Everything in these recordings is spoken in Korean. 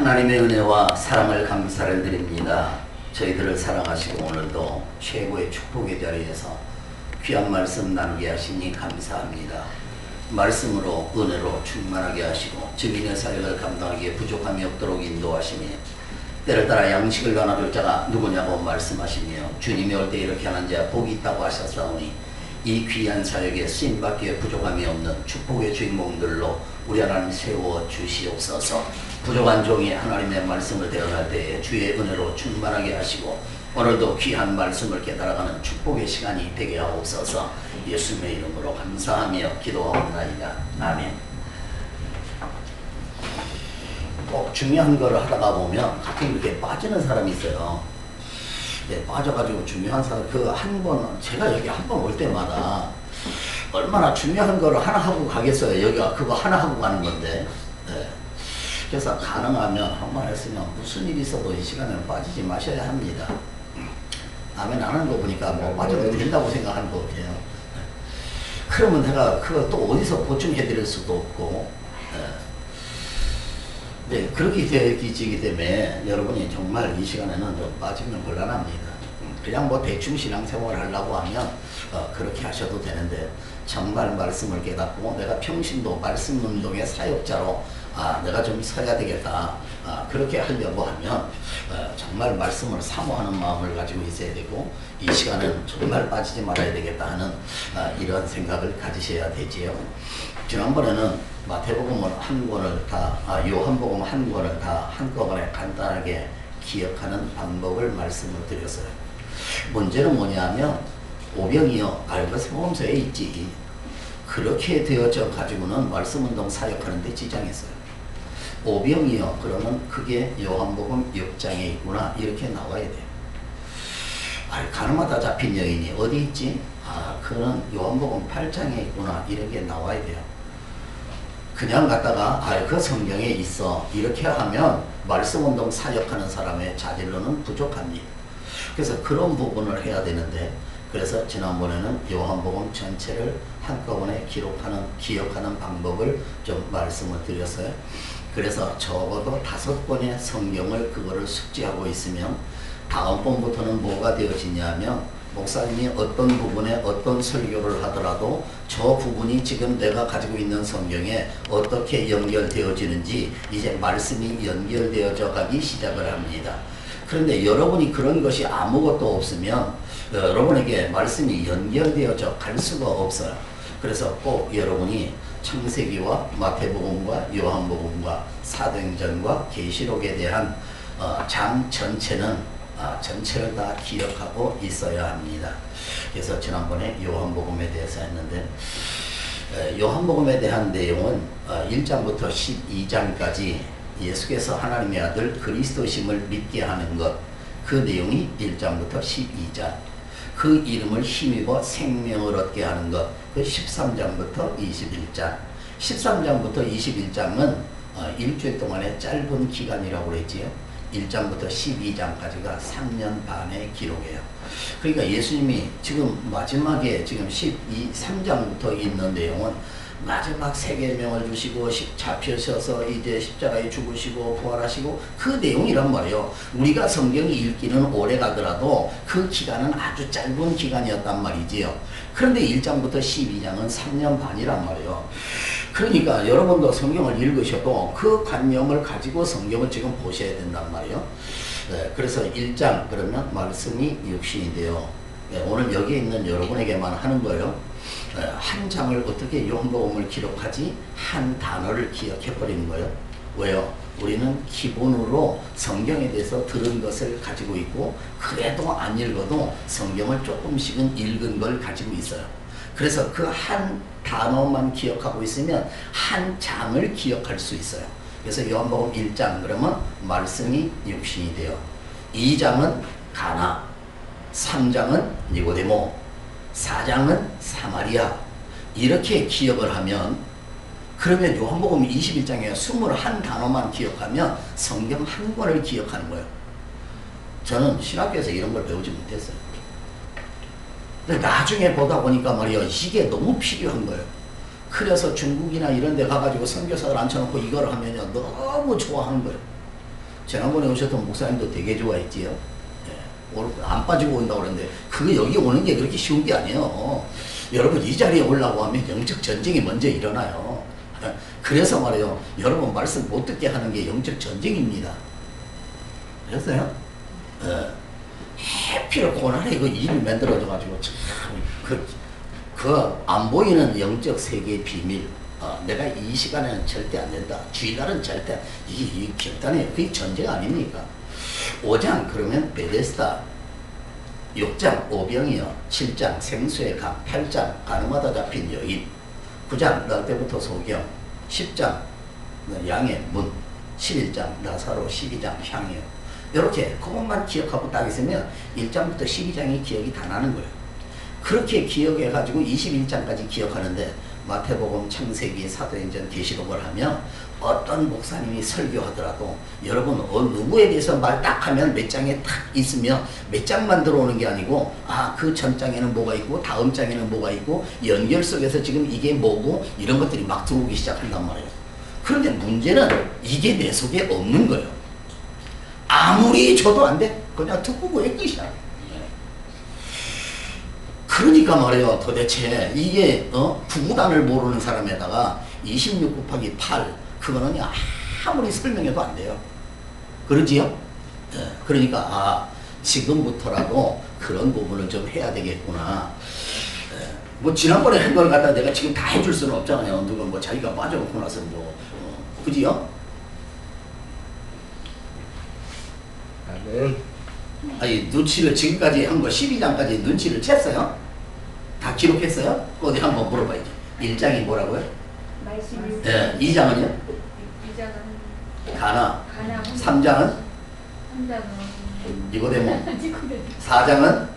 하나님의 은혜와 사랑을 감사를 드립니다. 저희들을 사랑하시고 오늘도 최고의 축복의 자리에서 귀한 말씀 나누게 하시니 감사합니다. 말씀으로 은혜로 충만하게 하시고 증인의 사역을 감당하기에 부족함이 없도록 인도하시니 때를 따라 양식을 나눠줄 자가 누구냐고 말씀하시며 주님이 올 때 이렇게 하는 자 복이 있다고 하셨사오니 이 귀한 사역에 쓰임받기에 부족함이 없는 축복의 주인공들로 우리 하나님 세워 주시옵소서. 부족한 종이 하나님의 말씀을 대언할 때에 주의 은혜로 충만하게 하시고 오늘도 귀한 말씀을 깨달아가는 축복의 시간이 되게 하옵소서. 예수님의 이름으로 감사하며 기도하옵나이다. 아멘. 꼭 중요한 거를 하다가 보면 가끔 이렇게 빠지는 사람이 있어요. 네, 빠져가지고 중요한 사람, 그 한 번, 제가 여기 한 번 올 때마다 얼마나 중요한 거를 하나 하고 가겠어요. 여기가 그거 하나 하고 가는 건데. 네. 그래서 가능하면 한 번 했으면 무슨 일이 있어도 이 시간에는 빠지지 마셔야 합니다. 아멘 안 하는 거 보니까 뭐 빠져도 된다고 생각하는 것 같아요. 그러면 내가 그거 또 어디서 보충해 드릴 수도 없고, 네, 그렇게 되기 때문에 여러분이 정말 이 시간에는 좀 빠지면 곤란합니다. 그냥 뭐 대충 신앙생활 하려고 하면 그렇게 하셔도 되는데 정말 말씀을 깨닫고 내가 평신도 말씀 운동의 사역자로 내가 좀 서야 되겠다, 그렇게 하려고 하면 정말 말씀을 사모하는 마음을 가지고 있어야 되고 이 시간은 정말 빠지지 말아야 되겠다 하는 이런 생각을 가지셔야 되지요. 지난번에는 마태복음 한 권을 다, 요한복음 한 권을 다 한꺼번에 간단하게 기억하는 방법을 말씀을 드렸어요. 문제는 뭐냐면 오병이어 그것은 복음서에 있지. 그렇게 되어져 가지고는 말씀운동 사역하는 데 지장이 있어요. 오병이어 그러면 그게 요한복음 6장에 있구나 이렇게 나와야 돼요. 가늠하다 잡힌 여인이 어디 있지? 그거는 요한복음 8장에 있구나 이렇게 나와야 돼요. 그냥 갖다가 그 성경에 있어 이렇게 하면 말씀운동 사역하는 사람의 자질로는 부족합니다. 그래서 그런 부분을 해야 되는데, 그래서 지난번에는 요한복음 전체를 한꺼번에 기억하는 방법을 좀 말씀을 드렸어요. 그래서 적어도 5권의 성경을 그거를 숙지하고 있으면 다음번부터는 뭐가 되어지냐면 목사님이 어떤 부분에 어떤 설교를 하더라도 저 부분이 지금 내가 가지고 있는 성경에 어떻게 연결되어지는지 이제 말씀이 연결되어져 가기 시작을 합니다. 그런데 여러분이 그런 것이 아무것도 없으면 여러분에게 말씀이 연결되어져 갈 수가 없어요. 그래서 꼭 여러분이 창세기와 마태복음과 요한복음과 사도행전과 계시록에 대한 장 전체는 전체를 다 기억하고 있어야 합니다. 그래서 지난번에 요한복음에 대해서 했는데 요한복음에 대한 내용은 1장부터 12장까지 예수께서 하나님의 아들 그리스도심을 믿게 하는 것, 그 내용이 1장부터 12장. 그 이름을 힘입어 생명을 얻게 하는 것, 그 13장부터 21장. 13장부터 21장은 일주일 동안의 짧은 기간이라고 그랬지요. 1장부터 12장까지가 3년 반의 기록이에요. 그러니까 예수님이 지금 마지막에 지금 3장부터 있는 내용은 마지막 세계명을 주시고 잡혀셔서 이제 십자가에 죽으시고 부활하시고 그 내용이란 말이에요. 우리가 성경 읽기는 오래 가더라도 그 기간은 아주 짧은 기간이었단 말이지요. 그런데 1장부터 12장은 3년 반이란 말이에요. 그러니까 여러분도 성경을 읽으셔도 그 관념을 가지고 성경을 지금 보셔야 된단 말이에요. 네, 그래서 1장 그러면 말씀이 육신이 되어, 오늘 여기에 있는 여러분에게만 하는 거예요. 한 장을 어떻게 요한복음을 기록하지? 한 단어를 기억해버리는 거예요. 왜요? 우리는 기본으로 성경에 대해서 들은 것을 가지고 있고 그래도 안 읽어도 성경을 조금씩은 읽은 걸 가지고 있어요. 그래서 그 한 단어만 기억하고 있으면 한 장을 기억할 수 있어요. 그래서 요한복음 1장 그러면 말씀이 육신이 되어, 2장은 가나, 3장은 니고데모, 4장은 사마리아, 이렇게 기억을 하면 그러면 요한복음 21장에 21단어만 기억하면 성경 한 권을 기억하는 거예요. 저는 신학교에서 이런 걸 배우지 못했어요. 근데 나중에 보다 보니까 말이요, 이게 너무 필요한 거예요. 그래서 중국이나 이런 데 가가지고 선교사를 앉혀놓고 이걸 하면요 너무 좋아하는 거예요. 지난번에 오셨던 목사님도 되게 좋아했지요. 예. 오늘 안 빠지고 온다고 그러는데 그게 여기 오는 게 그렇게 쉬운 게 아니에요. 여러분 이 자리에 올라고 하면 영적 전쟁이 먼저 일어나요. 예. 그래서 말이에요. 여러분 말씀 못 듣게 하는 게 영적 전쟁입니다. 그랬어요? 예. 해피로 고난에 그 일을 만들어줘가지고 참 그 안 보이는 영적 세계의 비밀. 내가 이 시간에는 절대 안 된다. 주일날은 절대 이 결단이에요. 그게 전쟁 아닙니까? 5장 그러면 베데스다, 6장 오병이어, 7장 생수의 강, 8장 가늠하다 잡힌 여인, 9장 날 때부터 소경, 10장 양의 문, 11장 나사로, 12장 향이요. 이렇게 그것만 기억하고 딱 있으면 1장부터 12장이 기억이 다 나는 거예요. 그렇게 기억해가지고 21장까지 기억하는데 마태복음, 창세기, 사도행전, 계시록을 하면 어떤 목사님이 설교하더라도 여러분 누구에 대해서 말 딱 하면 몇 장에 딱 있으면 몇 장만 들어오는 게 아니고 그 전 장에는 뭐가 있고 다음 장에는 뭐가 있고 연결 속에서 지금 이게 뭐고 이런 것들이 막 들어오기 시작한단 말이에요. 그런데 문제는 이게 내 속에 없는 거예요. 아무리 줘도 안 돼. 그냥 듣고 뭐의 끝이야. 그러니까 말이에요. 도대체 이게 구구단을 모르는 사람에다가 26 곱하기 8 그거는 아무리 설명해도 안 돼요. 그러지요? 네. 그러니까 지금부터라도 그런 부분을 좀 해야 되겠구나. 네. 뭐 지난번에 한 걸 갖다 내가 지금 다 해줄 수는 없잖아요. 누가 뭐 자기가 빠져놓고 나서 뭐 그지요? 아니 눈치를 지금까지 한 거 12장까지 눈치를 챘어요? 다 기록했어요? 어디 한번 물어봐야지. 1장이 뭐라고요? 말씀이. 네, 2장은요? 2장은 가나. 3장은? 3장은 니고데모. 4장은?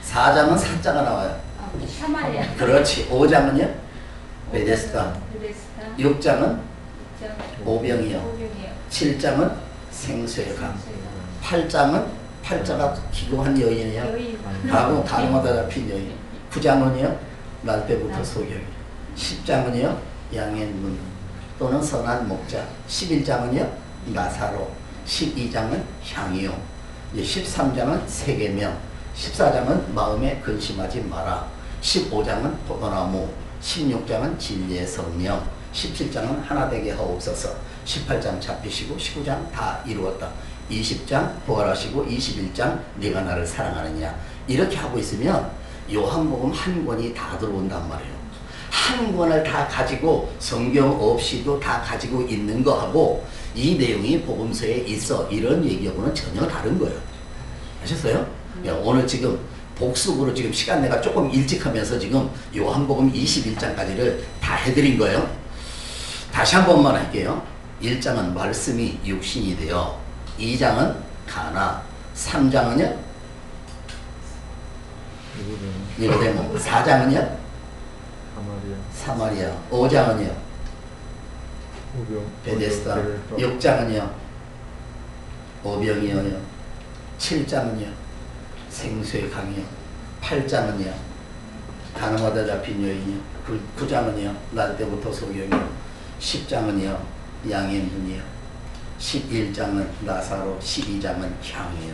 4장은 사자가 나와요. 사마리아. 그렇지. 5장은요? 베데스다. 6장은? 오병이요. 7장은? 생수의 강. 8장은? 팔자가 기고한 여인이에요. 하고 가늠하다 잡힌 여인. 9장은요? 날 때부터 소경이. 10장은요? 양의 문 또는 선한 목자. 11장은요? 나사로. 12장은 향이요. 13장은 세계명. 14장은 마음에 근심하지 마라. 15장은 포도나무. 16장은 진리의 성령. 17장은 하나 되게 하옵소서. 18장 잡히시고 19장 다 이루었다. 20장 부활하시고 21장 네가 나를 사랑하느냐. 이렇게 하고 있으면 요한복음 한 권이 다 들어온단 말이에요. 한 권을 다 가지고 성경 없이도 다 가지고 있는 거하고 이 내용이 복음서에 있어 이런 얘기하고는 전혀 다른 거예요. 아셨어요? 오늘 지금 복습으로 지금 시간 내가 조금 일찍 하면서 지금 요한복음 21장까지를 다 해드린 거예요. 다시 한 번만 할게요. 1장은 말씀이 육신이 되어, 2장은 가나, 3장은요? 니고데모. 4장은요? 사마리아. 5장은요? 베데스다. 6장은요? 오병이어요. 7장은요? 생수의 강이요. 8장은요? 가늠하다 잡힌 여인이요. 9장은요? 날 때부터 소경이요. 10장은요? 양의 문이요. 11장은 나사로. 12장은 향이요.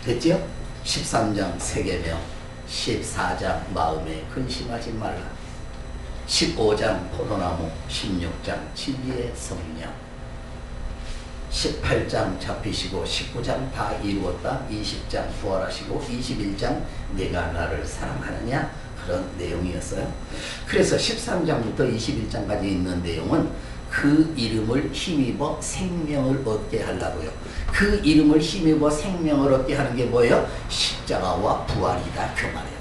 됐지요? 13장 세계명. 14장 마음에 근심하지 말라. 15장 포도나무. 16장 진리의 성령. 18장 잡히시고 19장 다 이루었다. 20장 부활하시고 21장 내가 나를 사랑하느냐. 그런 내용이었어요. 그래서 13장부터 21장까지 있는 내용은 그 이름을 힘입어 생명을 얻게 하려고요. 그 이름을 힘입어 생명을 얻게 하는 게 뭐예요? 십자가와 부활이다 그 말이에요.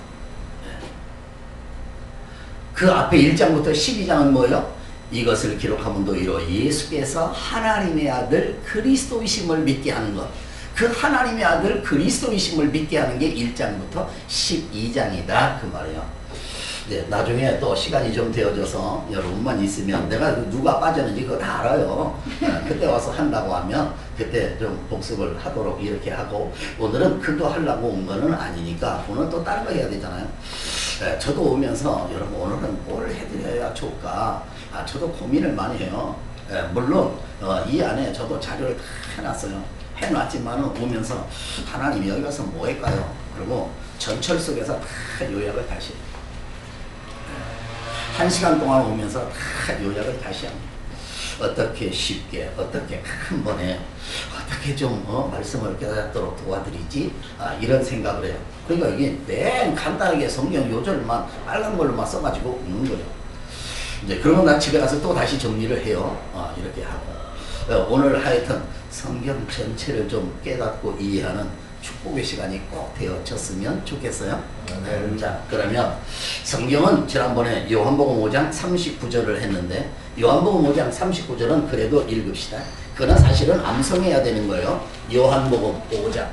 그 앞에 1장부터 12장은 뭐예요? 이것을 기록하면도 이러 예수께서 하나님의 아들 그리스도이심을 믿게 하는 것. 그 하나님의 아들 그리스도이심을 믿게 하는 게 1장부터 12장이다 그 말이에요. 네, 나중에 또 시간이 좀 되어져서 여러분만 있으면 내가 누가 빠졌는지 그거 다 알아요. 그때 와서 한다고 하면 그때 좀 복습을 하도록 이렇게 하고, 오늘은 그거 하려고 온 거는 아니니까 오늘 또 다른 거 해야 되잖아요. 네, 저도 오면서 여러분 오늘은 뭘 해드려야 좋을까 저도 고민을 많이 해요. 물론 이 안에 저도 자료를 다 해놨어요. 해놨지만은 오면서 하나님 여기 가서 뭐 할까요? 그리고 전철 속에서 다 요약을 다시 해요. 1시간 동안 오면서 다 요약을 다시 합니다. 어떻게 쉽게, 어떻게 한 번에, 어떻게 좀 말씀을 깨닫도록 도와드리지? 이런 생각을 해요. 그러니까 이게 맨 간단하게 성경 요절만 빨간 걸로만 써가지고 있는 거예요. 이제 그러면 난 집에 가서 또 다시 정리를 해요. 이렇게 하고. 오늘 하여튼 성경 전체를 좀 깨닫고 이해하는 축복의 시간이 꼭 되어졌으면 좋겠어요. 네. 자, 그러면 성경은 지난번에 요한복음 5장 39절을 했는데 요한복음 5장 39절은 그래도 읽읍시다. 그건 사실은 암송해야 되는 거예요. 요한복음 5장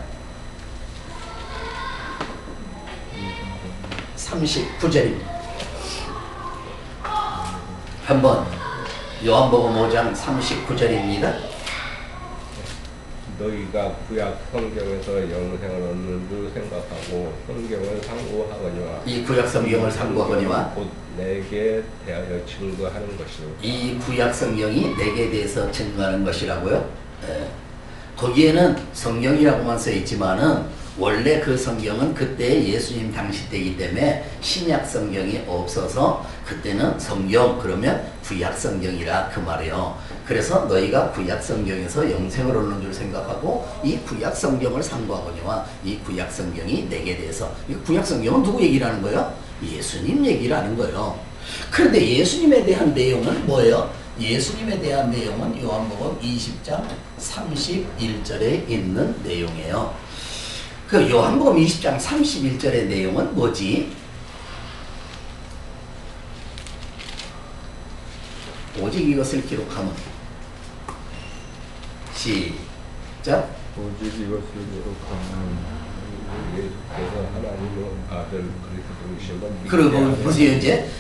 39절입니다. 한번 요한복음 5장 39절입니다. 너희가 구약 성경에서 영생을 얻는 줄 생각하고 성경을 상고하거니와 이 구약 성경을 상고하거니와 곧 내게 대하여 증거하는 것이요. 이 구약 성경이 내게 대해서 증거하는 것이라고요. 거기에는 성경이라고만 써 있지만은 원래 그 성경은 그때 예수님 당시 때이기 때문에 신약 성경이 없어서 그때는 성경 그러면 구약 성경이라 그 말이에요. 그래서 너희가 구약 성경에서 영생을 얻는 줄 생각하고 이 구약 성경을 상고하거니와 이 구약 성경이 내게 대해서 이 구약 성경은 누구 얘기를 하는 거예요? 예수님 얘기를 하는 거예요. 그런데 예수님에 대한 내용은 뭐예요? 예수님에 대한 내용은 요한복음 20장 31절에 있는 내용이에요. 그 요한복음 20장 31절의 내용은 뭐지? 오직 이것을 기록하면 시작. 오직 이것을 기록하면 예수께서 하나님의 아들 그리스도이심을 그리고 보세요. 이제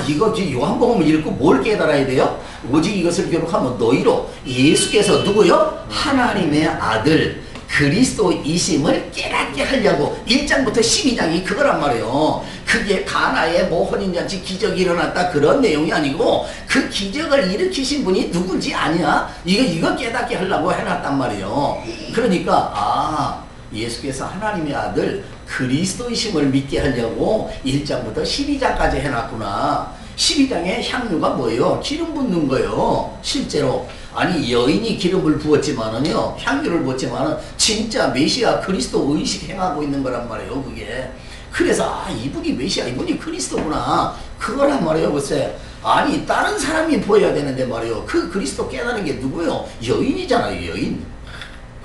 이거 요한복음을 읽고 뭘 깨달아야 돼요? 오직 이것을 기록하면 너희로 예수께서 누구요? 하나님의 아들 그리스도이심을 깨닫게 하려고 1장부터 12장이 그거란 말이에요. 그게 가나에 뭐 혼인잔치 기적이 일어났다 그런 내용이 아니고 그 기적을 일으키신 분이 누군지 아냐? 이거 깨닫게 하려고 해놨단 말이에요. 그러니까 예수께서 하나님의 아들 그리스도이심을 믿게 하려고 1장부터 12장까지 해놨구나. 12장의 향유가 뭐예요? 기름 붓는 거예요. 실제로. 아니 여인이 기름을 부었지만은요 향유를 부었지만은 진짜 메시아 그리스도 의식 행하고 있는 거란 말이에요. 그게 그래서 이분이 메시아 이분이 그리스도구나 그거란 말이에요. 글쎄 아니 다른 사람이 보여야 되는데 말이에요. 그 그리스도 깨달은 게 누구예요? 여인이잖아요. 여인.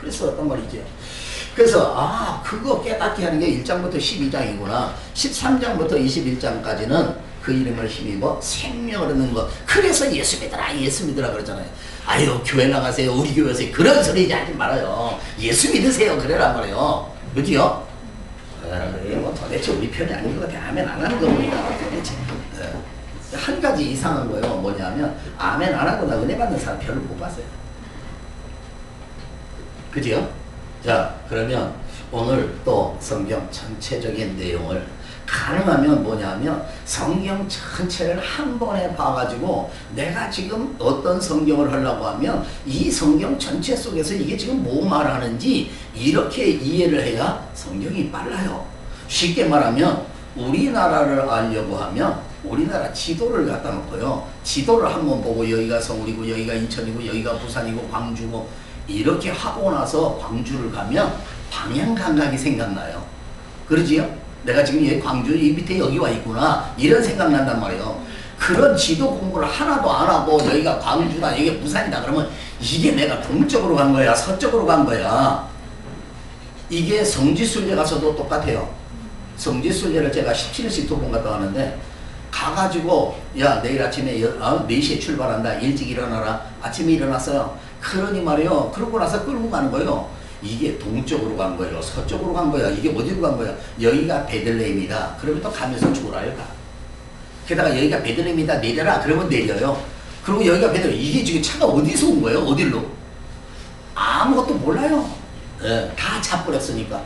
그래서 어떤 말이죠. 그래서 그거 깨닫게 하는 게 1장부터 12장이구나. 13장부터 21장까지는 그 이름을 힘입어 생명을 얻는 것. 그래서 예수 믿어라 예수 믿으라 그러잖아요. 아유 교회 나가세요 우리 교회에서 그런 소리 하지 말아요. 예수 믿으세요 그래란 말이에요. 그지요? 이게 뭐 도대체 우리 편이 아닌 것 같아. 아멘 안 하는 거 보니까 도대체 한 가지 이상한 거예요. 뭐냐면 아멘 안 하거나 은혜 받는 사람 별로 못 봤어요. 그지요? 자 그러면 오늘 또 성경 전체적인 내용을 가능하면 뭐냐면 성경 전체를 한 번에 봐가지고 내가 지금 어떤 성경을 하려고 하면 이 성경 전체 속에서 이게 지금 뭐 말하는지 이렇게 이해를 해야 성경이 빨라요. 쉽게 말하면 우리나라를 알려고 하면 우리나라 지도를 갖다 놓고요. 지도를 한번 보고 여기가 서울이고 여기가 인천이고 여기가 부산이고 광주고 이렇게 하고 나서 광주를 가면 방향 감각이 생각나요. 그러지요? 내가 지금 여기 광주 이 밑에 여기 와 있구나 이런 생각 난단 말이에요. 그런 지도 공부를 하나도 안 하고 여기가 광주다 여기가 부산이다 그러면 이게 내가 동쪽으로 간 거야 서쪽으로 간 거야. 이게 성지순례 가서도 똑같아요. 성지순례를 제가 17일씩 두 번 갔다 왔는데 가가지고 야 내일 아침에 4시에 출발한다 일찍 일어나라. 아침에 일어났어요. 그러니 말이에요. 그러고 나서 끌고 가는 거예요. 이게 동쪽으로 간 거예요. 서쪽으로 간 거야. 이게 어디로 간 거야? 여기가 베들레헴이다. 그러면 또 가면서 졸아요. 가. 게다가 여기가 베들레헴이다. 내려라. 그러면 내려요. 그리고 여기가 베들레헴. 이게 지금 차가 어디서 온 거예요? 어디로? 아무것도 몰라요. 다 잡버렸으니까.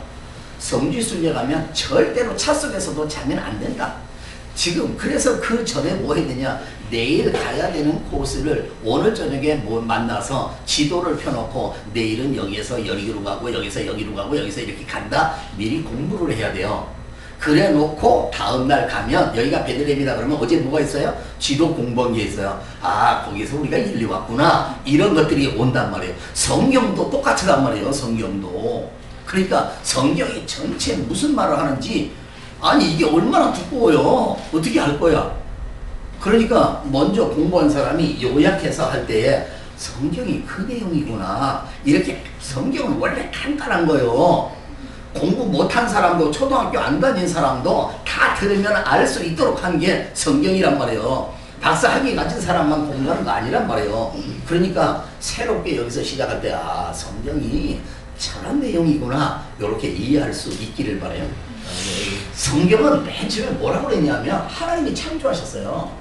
성지순례 가면 절대로 차 속에서도 자면 안 된다. 지금 그래서 그 전에 뭐 해야 되냐? 내일 가야 되는 코스를 오늘 저녁에 만나서 지도를 펴놓고 내일은 여기에서 여기로 가고 여기서 여기로 가고 여기서 이렇게 간다. 미리 공부를 해야 돼요. 그래 놓고 다음날 가면 여기가 베들레헴이다 그러면 어제 뭐가 있어요? 지도 공부한 게 있어요. 아 거기서 우리가 일리 왔구나. 이런 것들이 온단 말이에요. 성경도 똑같단 말이에요. 성경도. 그러니까 성경이 전체 무슨 말을 하는지 아니 이게 얼마나 두꺼워요. 어떻게 할 거야. 그러니까 먼저 공부한 사람이 요약해서 할 때에 성경이 그 내용이구나. 이렇게 성경은 원래 간단한 거예요. 공부 못한 사람도 초등학교 안 다닌 사람도 다 들으면 알 수 있도록 한 게 성경이란 말이에요. 박사 학위 가진 사람만 공부하는 거 아니란 말이에요. 그러니까 새롭게 여기서 시작할 때 아 성경이 저런 내용이구나 이렇게 이해할 수 있기를 바라요. 성경은 맨 처음에 뭐라고 그랬냐면 하나님이 창조하셨어요.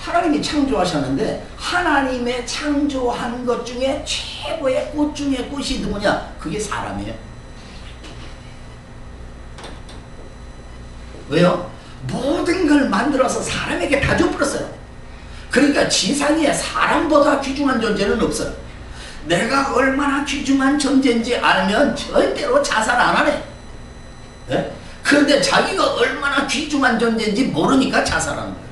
하나님이 창조하셨는데 하나님의 창조한 것 중에 최고의 꽃 중에 꽃이 누구냐? 그게 사람이에요. 왜요? 모든 걸 만들어서 사람에게 다 줘버렸어요. 그러니까 지상에 사람보다 귀중한 존재는 없어요. 내가 얼마나 귀중한 존재인지 알면 절대로 자살 안 하네. 네? 그런데 자기가 얼마나 귀중한 존재인지 모르니까 자살하는 거예요.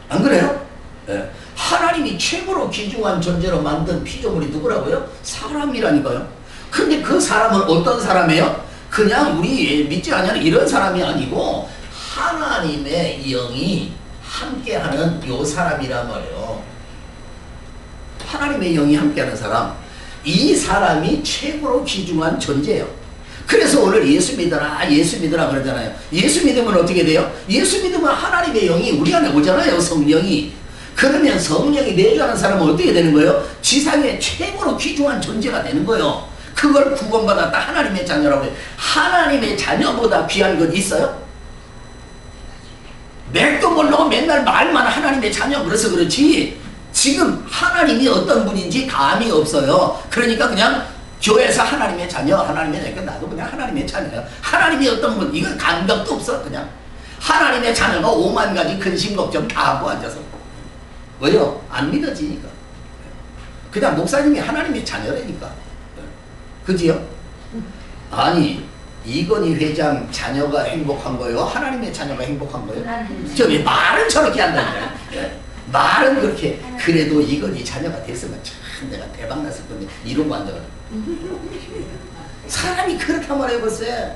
안 그래요? 네. 하나님이 최고로 귀중한 존재로 만든 피조물이 누구라고요? 사람이라니까요. 근데 그 사람은 어떤 사람이에요? 그냥 우리 믿지 않냐는 이런 사람이 아니고 하나님의 영이 함께하는 요 사람이란 말이에요. 하나님의 영이 함께하는 사람. 이 사람이 최고로 귀중한 존재예요. 그래서 오늘 예수 믿어라 예수 믿어라 그러잖아요. 예수 믿으면 어떻게 돼요? 예수 믿으면 하나님의 영이 우리 안에 오잖아요. 성령이. 그러면 성령이 내주하는 사람은 어떻게 되는 거예요? 지상에 최고로 귀중한 존재가 되는 거예요. 그걸 구원받았다 하나님의 자녀라고 해요. 하나님의 자녀보다 귀한 것 있어요? 맥도 모르고 맨날 말만 하나님의 자녀 그래서 그렇지 지금 하나님이 어떤 분인지 감이 없어요. 그러니까 그냥 교회에서 하나님의 자녀, 하나님의 자녀, 나도 그냥 하나님의 자녀야. 하나님이 어떤 분, 이건 감각도 없어, 그냥. 하나님의 자녀가 5만 가지 근심, 걱정 다 하고 앉아서. 왜요? 안 믿어지니까. 그냥 목사님이 하나님의 자녀라니까. 그지요? 아니, 이건희 회장 자녀가 행복한 거예요? 하나님의 자녀가 행복한 거예요? 저 왜 말은 저렇게 한다니까요? 말은 그렇게. 그래도 이건희 자녀가 됐으면 참 내가 대박 났을 건데 이러고 앉아가지고. 사람이 그렇단 말이에요 글쎄.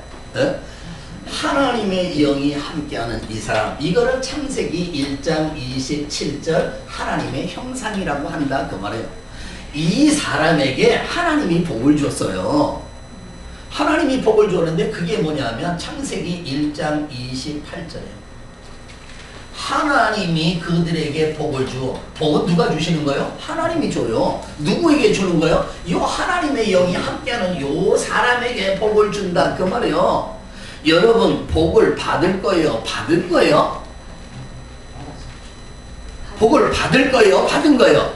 하나님의 영이 함께하는 이 사람 이거를 창세기 1장 27절 하나님의 형상이라고 한다 그 말이에요. 이 사람에게 하나님이 복을 줬어요. 하나님이 복을 줬는데 그게 뭐냐면 창세기 1장 28절이에요. 하나님이 그들에게 복을 주. 복은 누가 주시는 거예요? 하나님이 줘요. 누구에게 주는 거예요? 요 하나님의 영이 함께하는 요 사람에게 복을 준다 그 말이에요. 여러분 복을 받을 거예요? 받을 거예요? 복을 받을 거예요? 받은 거예요?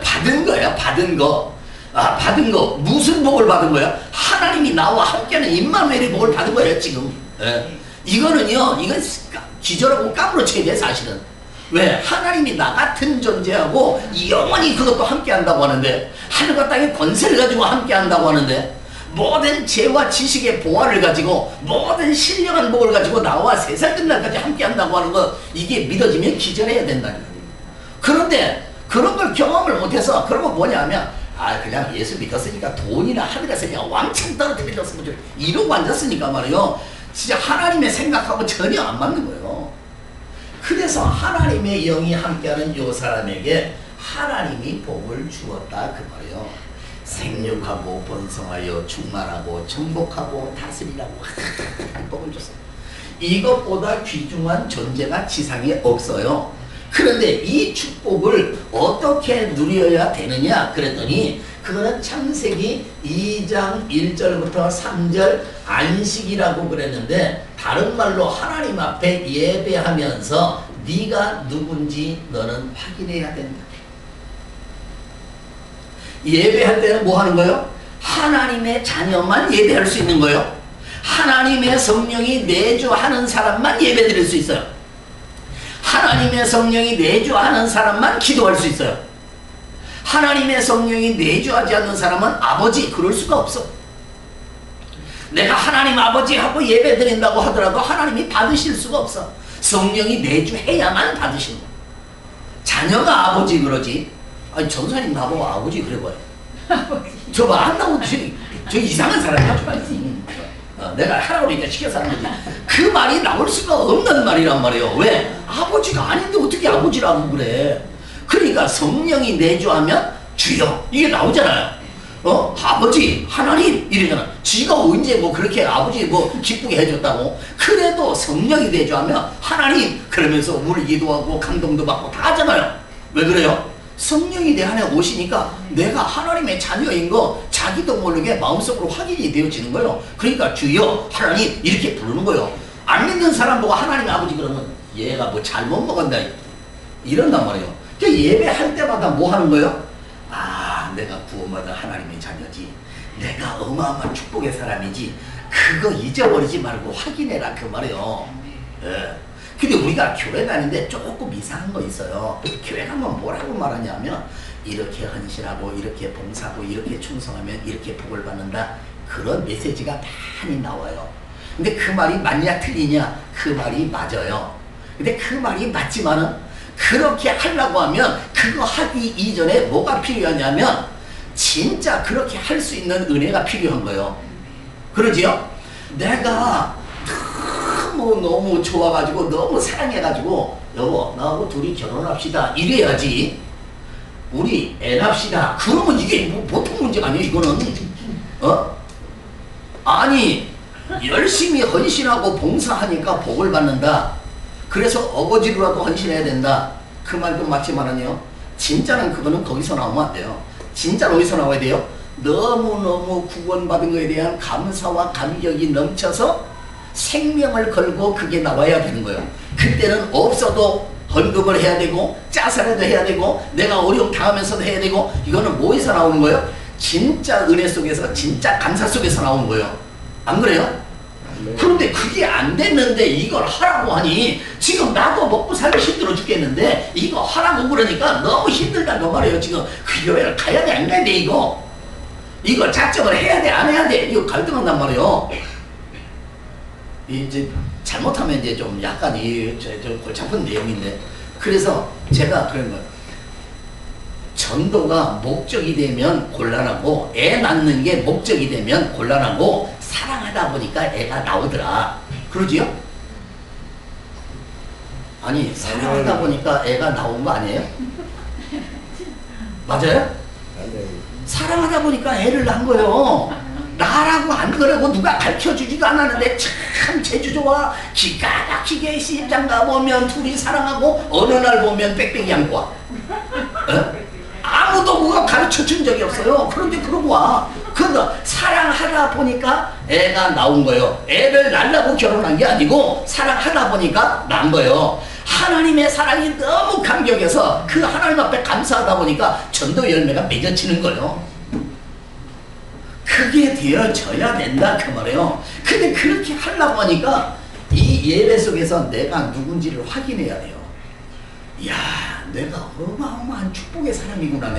받은 거예요. 받은 거. 아, 받은 거. 무슨 복을 받은 거야? 하나님이 나와 함께하는 임마누엘의 복을 받은 거예요 지금. 이거는요 이건 기절하고 까무러쳐야 돼 사실은. 왜? 하나님이 나 같은 존재하고 영원히 그것도 함께 한다고 하는데 하늘과 땅의 권세를 가지고 함께 한다고 하는데 모든 재와 지식의 보화를 가지고 모든 신령한 복을 가지고 나와 세상 끝날까지 함께 한다고 하는 거 이게 믿어지면 기절해야 된다는 거예요. 그런데 그런 걸 경험을 못해서 그런 거 뭐냐면 아 그냥 예수 믿었으니까 돈이나 하늘에서 그냥 왕창 떨어뜨렸으면 이러고 앉았으니까 말이에요. 진짜 하나님의 생각하고 전혀 안 맞는 거예요. 그래서 하나님의 영이 함께하는 요 사람에게 하나님이 복을 주었다 그 말이에요. 생육하고 번성하여 충만하고 정복하고 다스리라고 복을 줬어요. 이것보다 귀중한 존재가 지상에 없어요. 그런데 이 축복을 어떻게 누려야 되느냐 그랬더니 그거는 창세기 2장 1절부터 3절 안식이라고 그랬는데 다른 말로 하나님 앞에 예배하면서 네가 누군지 너는 확인해야 된다. 예배할 때는 뭐 하는 거예요? 하나님의 자녀만 예배할 수 있는 거예요. 하나님의 성령이 내주하는 사람만 예배드릴 수 있어요. 하나님의 성령이 내주하는 사람만 기도할 수 있어요. 하나님의 성령이 내주하지 않는 사람은 아버지 그럴 수가 없어. 내가 하나님 아버지하고 예배 드린다고 하더라도 하나님이 받으실 수가 없어. 성령이 내주해야만 받으시는 거야. 자녀가 아버지 그러지. 아니 전사님 나보고 아버지 그래 봐요. 저 봐 안 나오지. 저 이상한 사람이야. 내가 하라고 그러니까 시켜서 하는 거지. 그 말이 나올 수가 없는 말이란 말이에요. 왜? 아버지가 아닌데 어떻게 아버지라고 그래. 그러니까 성령이 내주하면 주여 이게 나오잖아요. 아버지 하나님 이러잖아. 지가 언제 뭐 그렇게 아버지 뭐 기쁘게 해줬다고. 그래도 성령이 내주하면 하나님 그러면서 우리 기도하고 감동도 받고 다 하잖아요. 왜 그래요? 성령이 내 안에 오시니까 내가 하나님의 자녀인 거 자기도 모르게 마음속으로 확인이 되어지는 거예요. 그러니까 주여 하나님 이렇게 부르는 거예요. 안 믿는 사람 보고 하나님 아버지 그러면 얘가 뭐 잘못 먹었나 이런단 말이에요. 예배할 때마다 뭐 하는 거예요? 아 내가 구원받은 하나님의 자녀지. 내가 어마어마한 축복의 사람이지. 그거 잊어버리지 말고 확인해라 그 말이에요. 예. 근데 우리가 교회 다니는데 조금 이상한 거 있어요. 교회 가면 뭐라고 말하냐면 이렇게 헌신하고 이렇게 봉사하고 이렇게 충성하면 이렇게 복을 받는다. 그런 메시지가 많이 나와요. 근데 그 말이 맞냐 틀리냐? 그 말이 맞아요. 근데 그 말이 맞지만은 그렇게 하려고 하면 그거 하기 이전에 뭐가 필요하냐면 진짜 그렇게 할 수 있는 은혜가 필요한 거예요. 그러지요? 내가 너무 좋아가지고 너무 사랑해가지고 여보 나하고 둘이 결혼합시다 이래야지. 우리 애 낳읍시다 그러면 이게 뭐 보통 문제가 아니에요. 이거는 아니 열심히 헌신하고 봉사하니까 복을 받는다. 그래서 어거지로라도 헌신해야 된다. 그 말도 맞지만은요 진짜는 그거는 거기서 나오면 안 돼요. 진짜는 어디서 나와야 돼요? 너무너무 구원받은 것에 대한 감사와 감격이 넘쳐서 생명을 걸고 그게 나와야 되는 거예요. 그때는 없어도 헌금을 해야 되고 짜사라도 해야 되고 내가 어려움 당하면서도 해야 되고. 이거는 뭐에서 나오는 거예요? 진짜 은혜 속에서 진짜 감사 속에서 나오는 거예요. 안 그래요? 네. 그런데 그게 안 됐는데 이걸 하라고 하니 지금 나도 먹고 살기 힘들어 죽겠는데 이거 하라고 그러니까 너무 힘들다는 말이에요. 지금 그 교회를 가야 돼 안 가야 돼 이거 작정을 해야 돼 안 해야 돼 이거 갈등한단 말이에요. 이제 잘못하면 이제 좀 약간 좀 골치 아픈 내용인데 그래서 제가 그런 거예요. 전도가 목적이 되면 곤란하고 애 낳는 게 목적이 되면 곤란하고 사랑하다 보니까 애가 나오더라. 그러지요? 아니 사랑하다 보니까 애가 나온 거 아니에요? 맞아요? 사랑하다 보니까 애를 낳은 거예요. 나라고 안 그러고 누가 가르쳐주지도 않았는데 참 재주 좋아. 기가 막히게 시집장 가보면 둘이 사랑하고 어느 날 보면 빽빽이 안고 와. 아무도 그거 가르쳐준 적이 없어요. 그런데 그러고 와. 그러니까 사랑하다 보니까 애가 나온 거예요. 애를 낳으려고 결혼한 게 아니고 사랑하다 보니까 난 거예요. 하나님의 사랑이 너무 감격해서 그 하나님 앞에 감사하다 보니까 전도 열매가 맺어지는 거예요. 그게 되어져야 된다 그 말이에요. 근데 그렇게 하려고 하니까 이 예배 속에서 내가 누군지를 확인해야 돼요. 이야 내가 어마어마한 축복의 사람이구나.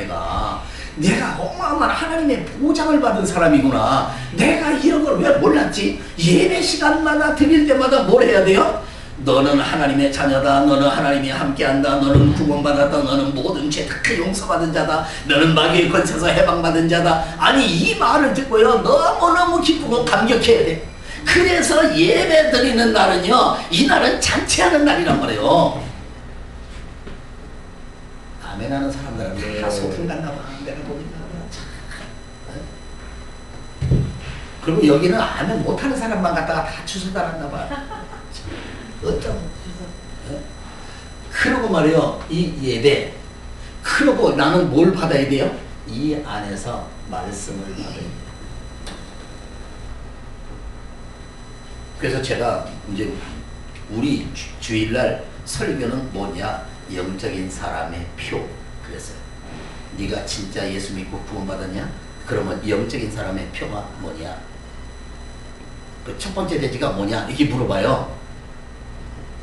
내가 어마어마한 하나님의 보장을 받은 사람이구나. 내가 이런 걸 왜 몰랐지? 예배 시간마다 드릴 때마다 뭘 해야 돼요? 너는 하나님의 자녀다. 너는 하나님이 함께한다. 너는 구원받았다. 너는 모든 죄 다 용서받은 자다. 너는 마귀의 권세에서 해방받은 자다. 아니 이 말을 듣고요 너무너무 기쁘고 감격해야 돼. 그래서 예배 드리는 날은요 이 날은 잔치하는 날이란 말이에요. 아멘 하는 사람들은 다 소풍 갔나 봐. 내가 보니까 그리고 여기는 아멘 못하는 사람만 갖다가 다 주소 달았나 봐. 어쩜 그러고 말이요 이 예배 그러고 나는 뭘 받아야 돼요? 이 안에서 말씀을 받아야 돼요. 그래서 제가 이제 우리 주일날 설교는 뭐냐? 영적인 사람의 표. 그랬어요. 네가 진짜 예수 믿고 구원받았냐? 그러면 영적인 사람의 표가 뭐냐? 그 첫 번째 대지가 뭐냐? 이렇게 물어봐요.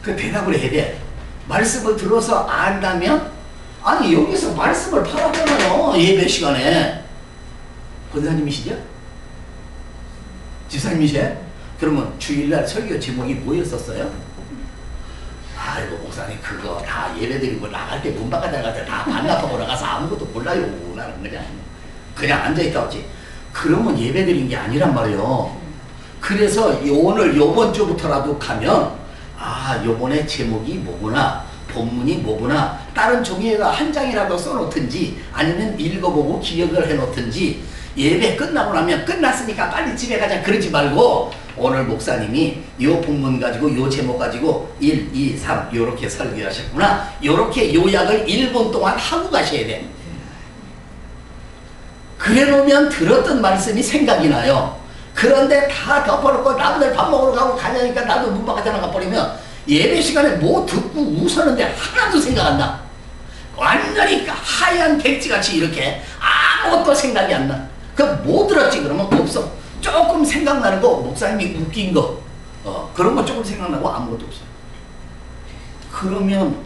그 대답을 해야 돼. 말씀을 들어서 안다면, 아니 여기서 말씀을 팔았잖아요. 예배 시간에. 권사님이시죠? 집사님이세요? 그러면 주일날 설교 제목이 뭐였었어요? 아이고 목사님 그거 다 예배드리고 나갈 때 문 밖에 나갈 때 다 반납하고 나가서 아무것도 몰라요. 나는 그냥 앉아있다 왔지. 그러면 예배드린 게 아니란 말이에요. 그래서 오늘 요번 주부터라도 가면 아 요번에 제목이 뭐구나, 본문이 뭐구나, 다른 종이에다 한 장이라도 써놓든지 아니면 읽어보고 기억을 해놓든지, 예배 끝나고 나면 끝났으니까 빨리 집에 가자 그러지 말고 오늘 목사님이 요 본문 가지고 요 제목 가지고 1, 2, 3 요렇게 설교하셨구나, 요렇게 요약을 1분 동안 하고 가셔야 돼. 그래 놓으면 들었던 말씀이 생각이 나요. 그런데 다 덮어놓고 남들 밥 먹으러 가고 가냐니까 나도 문 밖에 나가 버리면 예배 시간에 뭐 듣고 웃었는데 하나도 생각 안 나. 완전히 하얀 백지같이 이렇게 아무것도 생각이 안 나. 그 뭐 들었지 그러면 없어. 조금 생각나는 거, 목사님이 웃긴 거, 그런 거 조금 생각나고 아무것도 없어. 그러면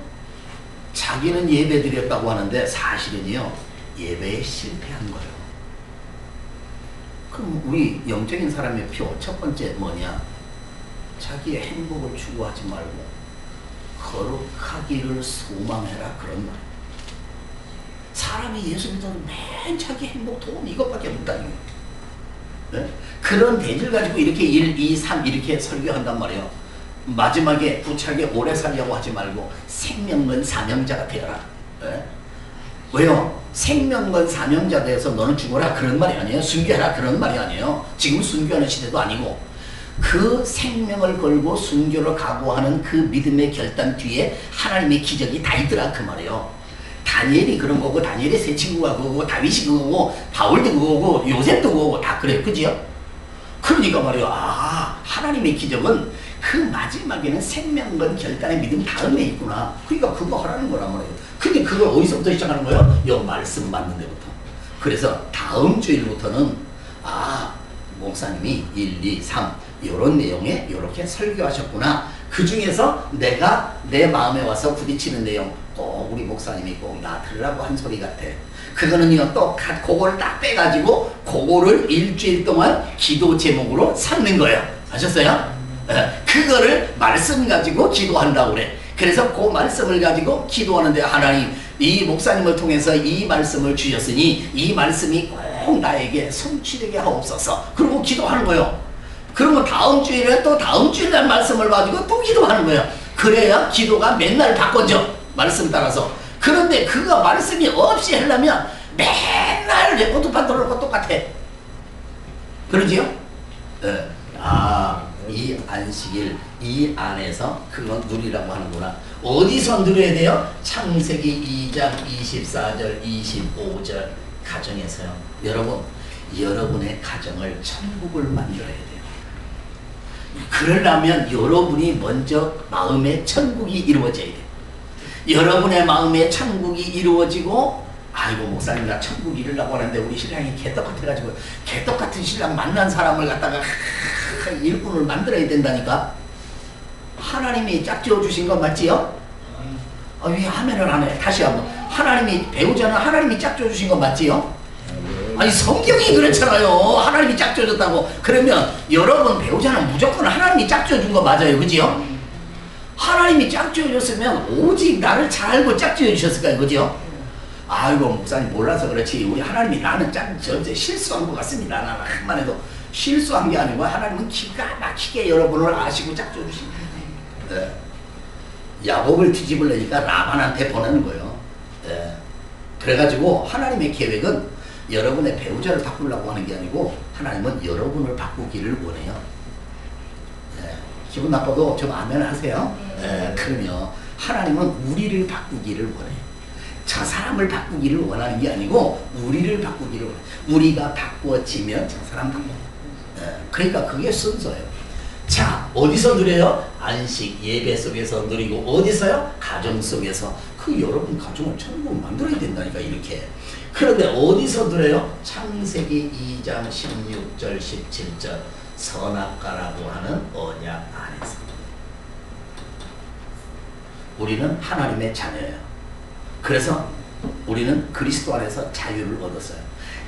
자기는 예배 드렸다고 하는데 사실은요 예배에 실패한 거예요. 그럼 우리 영적인 사람의 표 첫 번째 뭐냐? 자기의 행복을 추구하지 말고 거룩하기를 소망해라, 그런 말. 사람이 예수 믿어도 맨 자기 행복, 돈 이것밖에 못다니. 네? 그런 대질 가지고 이렇게 1, 2, 3 이렇게 설교한단 말이에요. 마지막에 부차게 오래 살려고 하지 말고 생명건 사명자가 되어라. 네? 왜요? 생명건 사명자 되어서 너는 죽어라 그런 말이 아니에요. 순교하라 그런 말이 아니에요. 지금 순교하는 시대도 아니고 그 생명을 걸고 순교를 각오하는 그 믿음의 결단 뒤에 하나님의 기적이 다 있더라 그 말이에요. 다니엘이 그런 거고, 다니엘의 세 친구가 그거고, 다윗이 그거고, 바울도 그거고, 요셉도 그거고 다 그래요. 그지요? 그러니까 말이에요. 아, 하나님의 기적은 그 마지막에는 생명건 결단의 믿음 다음에 있구나. 그러니까 그거 하라는 거란 말이에요. 근데 그걸 어디서부터 시작하는 거예요? 요 말씀 맞는 데부터. 그래서 다음 주일부터는 아, 목사님이 1, 2, 3 요런 내용에 요렇게 설교하셨구나. 그 중에서 내가 내 마음에 와서 부딪히는 내용, 꼭 우리 목사님이 꼭 나 들으라고 한 소리 같아. 그거는요 또 그거를 딱 빼가지고 그거를 일주일 동안 기도 제목으로 삼는 거예요. 아셨어요? 그거를 말씀 가지고 기도한다고 그래. 그래서 그 말씀을 가지고 기도하는데 하나님 이 목사님을 통해서 이 말씀을 주셨으니 이 말씀이 꼭 나에게 성취되게 하옵소서. 그리고 기도하는 거예요. 그러면 다음 주일에 또 다음 주일날 말씀을 가지고 또 기도하는 거예요. 그래야 기도가 맨날 바꿔져. 말씀 따라서. 그런데 그거 말씀이 없이 하려면 맨날 레포트판 들어놓고 똑같아. 그러지요? 네. 아, 이 안식일 이 안에서 그건 누리라고 하는구나. 어디서 누려야 돼요? 창세기 2장 24절 25절 가정에서요. 여러분, 여러분의 가정을 천국을 만들어야 돼요. 그러려면 여러분이 먼저 마음에 천국이 이루어져야 돼요. 여러분의 마음에 천국이 이루어지고, 아이고 목사님 나 천국 이루려고 하는데 우리 신랑이 개떡 같아가지고 개떡 같은 신랑 만난 사람을 갖다가 일꾼을 만들어야 된다니까. 하나님이 짝지어 주신 건 맞지요? 아, 왜 하면을 안 해? 다시 한번. 하나님이 배우자는 하나님이 짝지어 주신 건 맞지요? 아니 성경이 그렇잖아요. 하나님이 짝지어 줬다고. 그러면 여러분 배우자는 무조건 하나님이 짝지어 준 거 맞아요. 그지요? 하나님이 짝지어 줬으면 오직 나를 잘 알고 짝지어 주셨을 거예요. 그죠? 아이고 목사님 몰라서 그렇지 우리 하나님이 나는 전체 실수한 것 같습니다. 나는 한만 해도 실수한 게 아니고 하나님은 기가 막히게 여러분을 아시고 짝지어 주신 거예요. 네. 야곱을 뒤집으려니까 라반한테 보내는 거예요. 네. 그래가지고 하나님의 계획은 여러분의 배우자를 바꾸려고 하는 게 아니고 하나님은 여러분을 바꾸기를 원해요. 네. 기분 나빠도 좀 아멘 하세요. 네. 그러면 하나님은 우리를 바꾸기를 원해요. 저 사람을 바꾸기를 원하는 게 아니고 우리를 바꾸기를 원해요. 우리가 바꾸어지면 저 사람 바꿔요. 네. 그러니까 그게 순서예요. 자, 어디서 누려요? 안식 예배 속에서 누리고, 어디서요? 가정 속에서. 그 여러분 가정을 천국 만들어야 된다니까 이렇게. 그런데 어디서 누려요? 창세기 2장 16절 17절 선악과라고 하는 언약 안에서. 우리는 하나님의 자녀예요. 그래서 우리는 그리스도 안에서 자유를 얻었어요.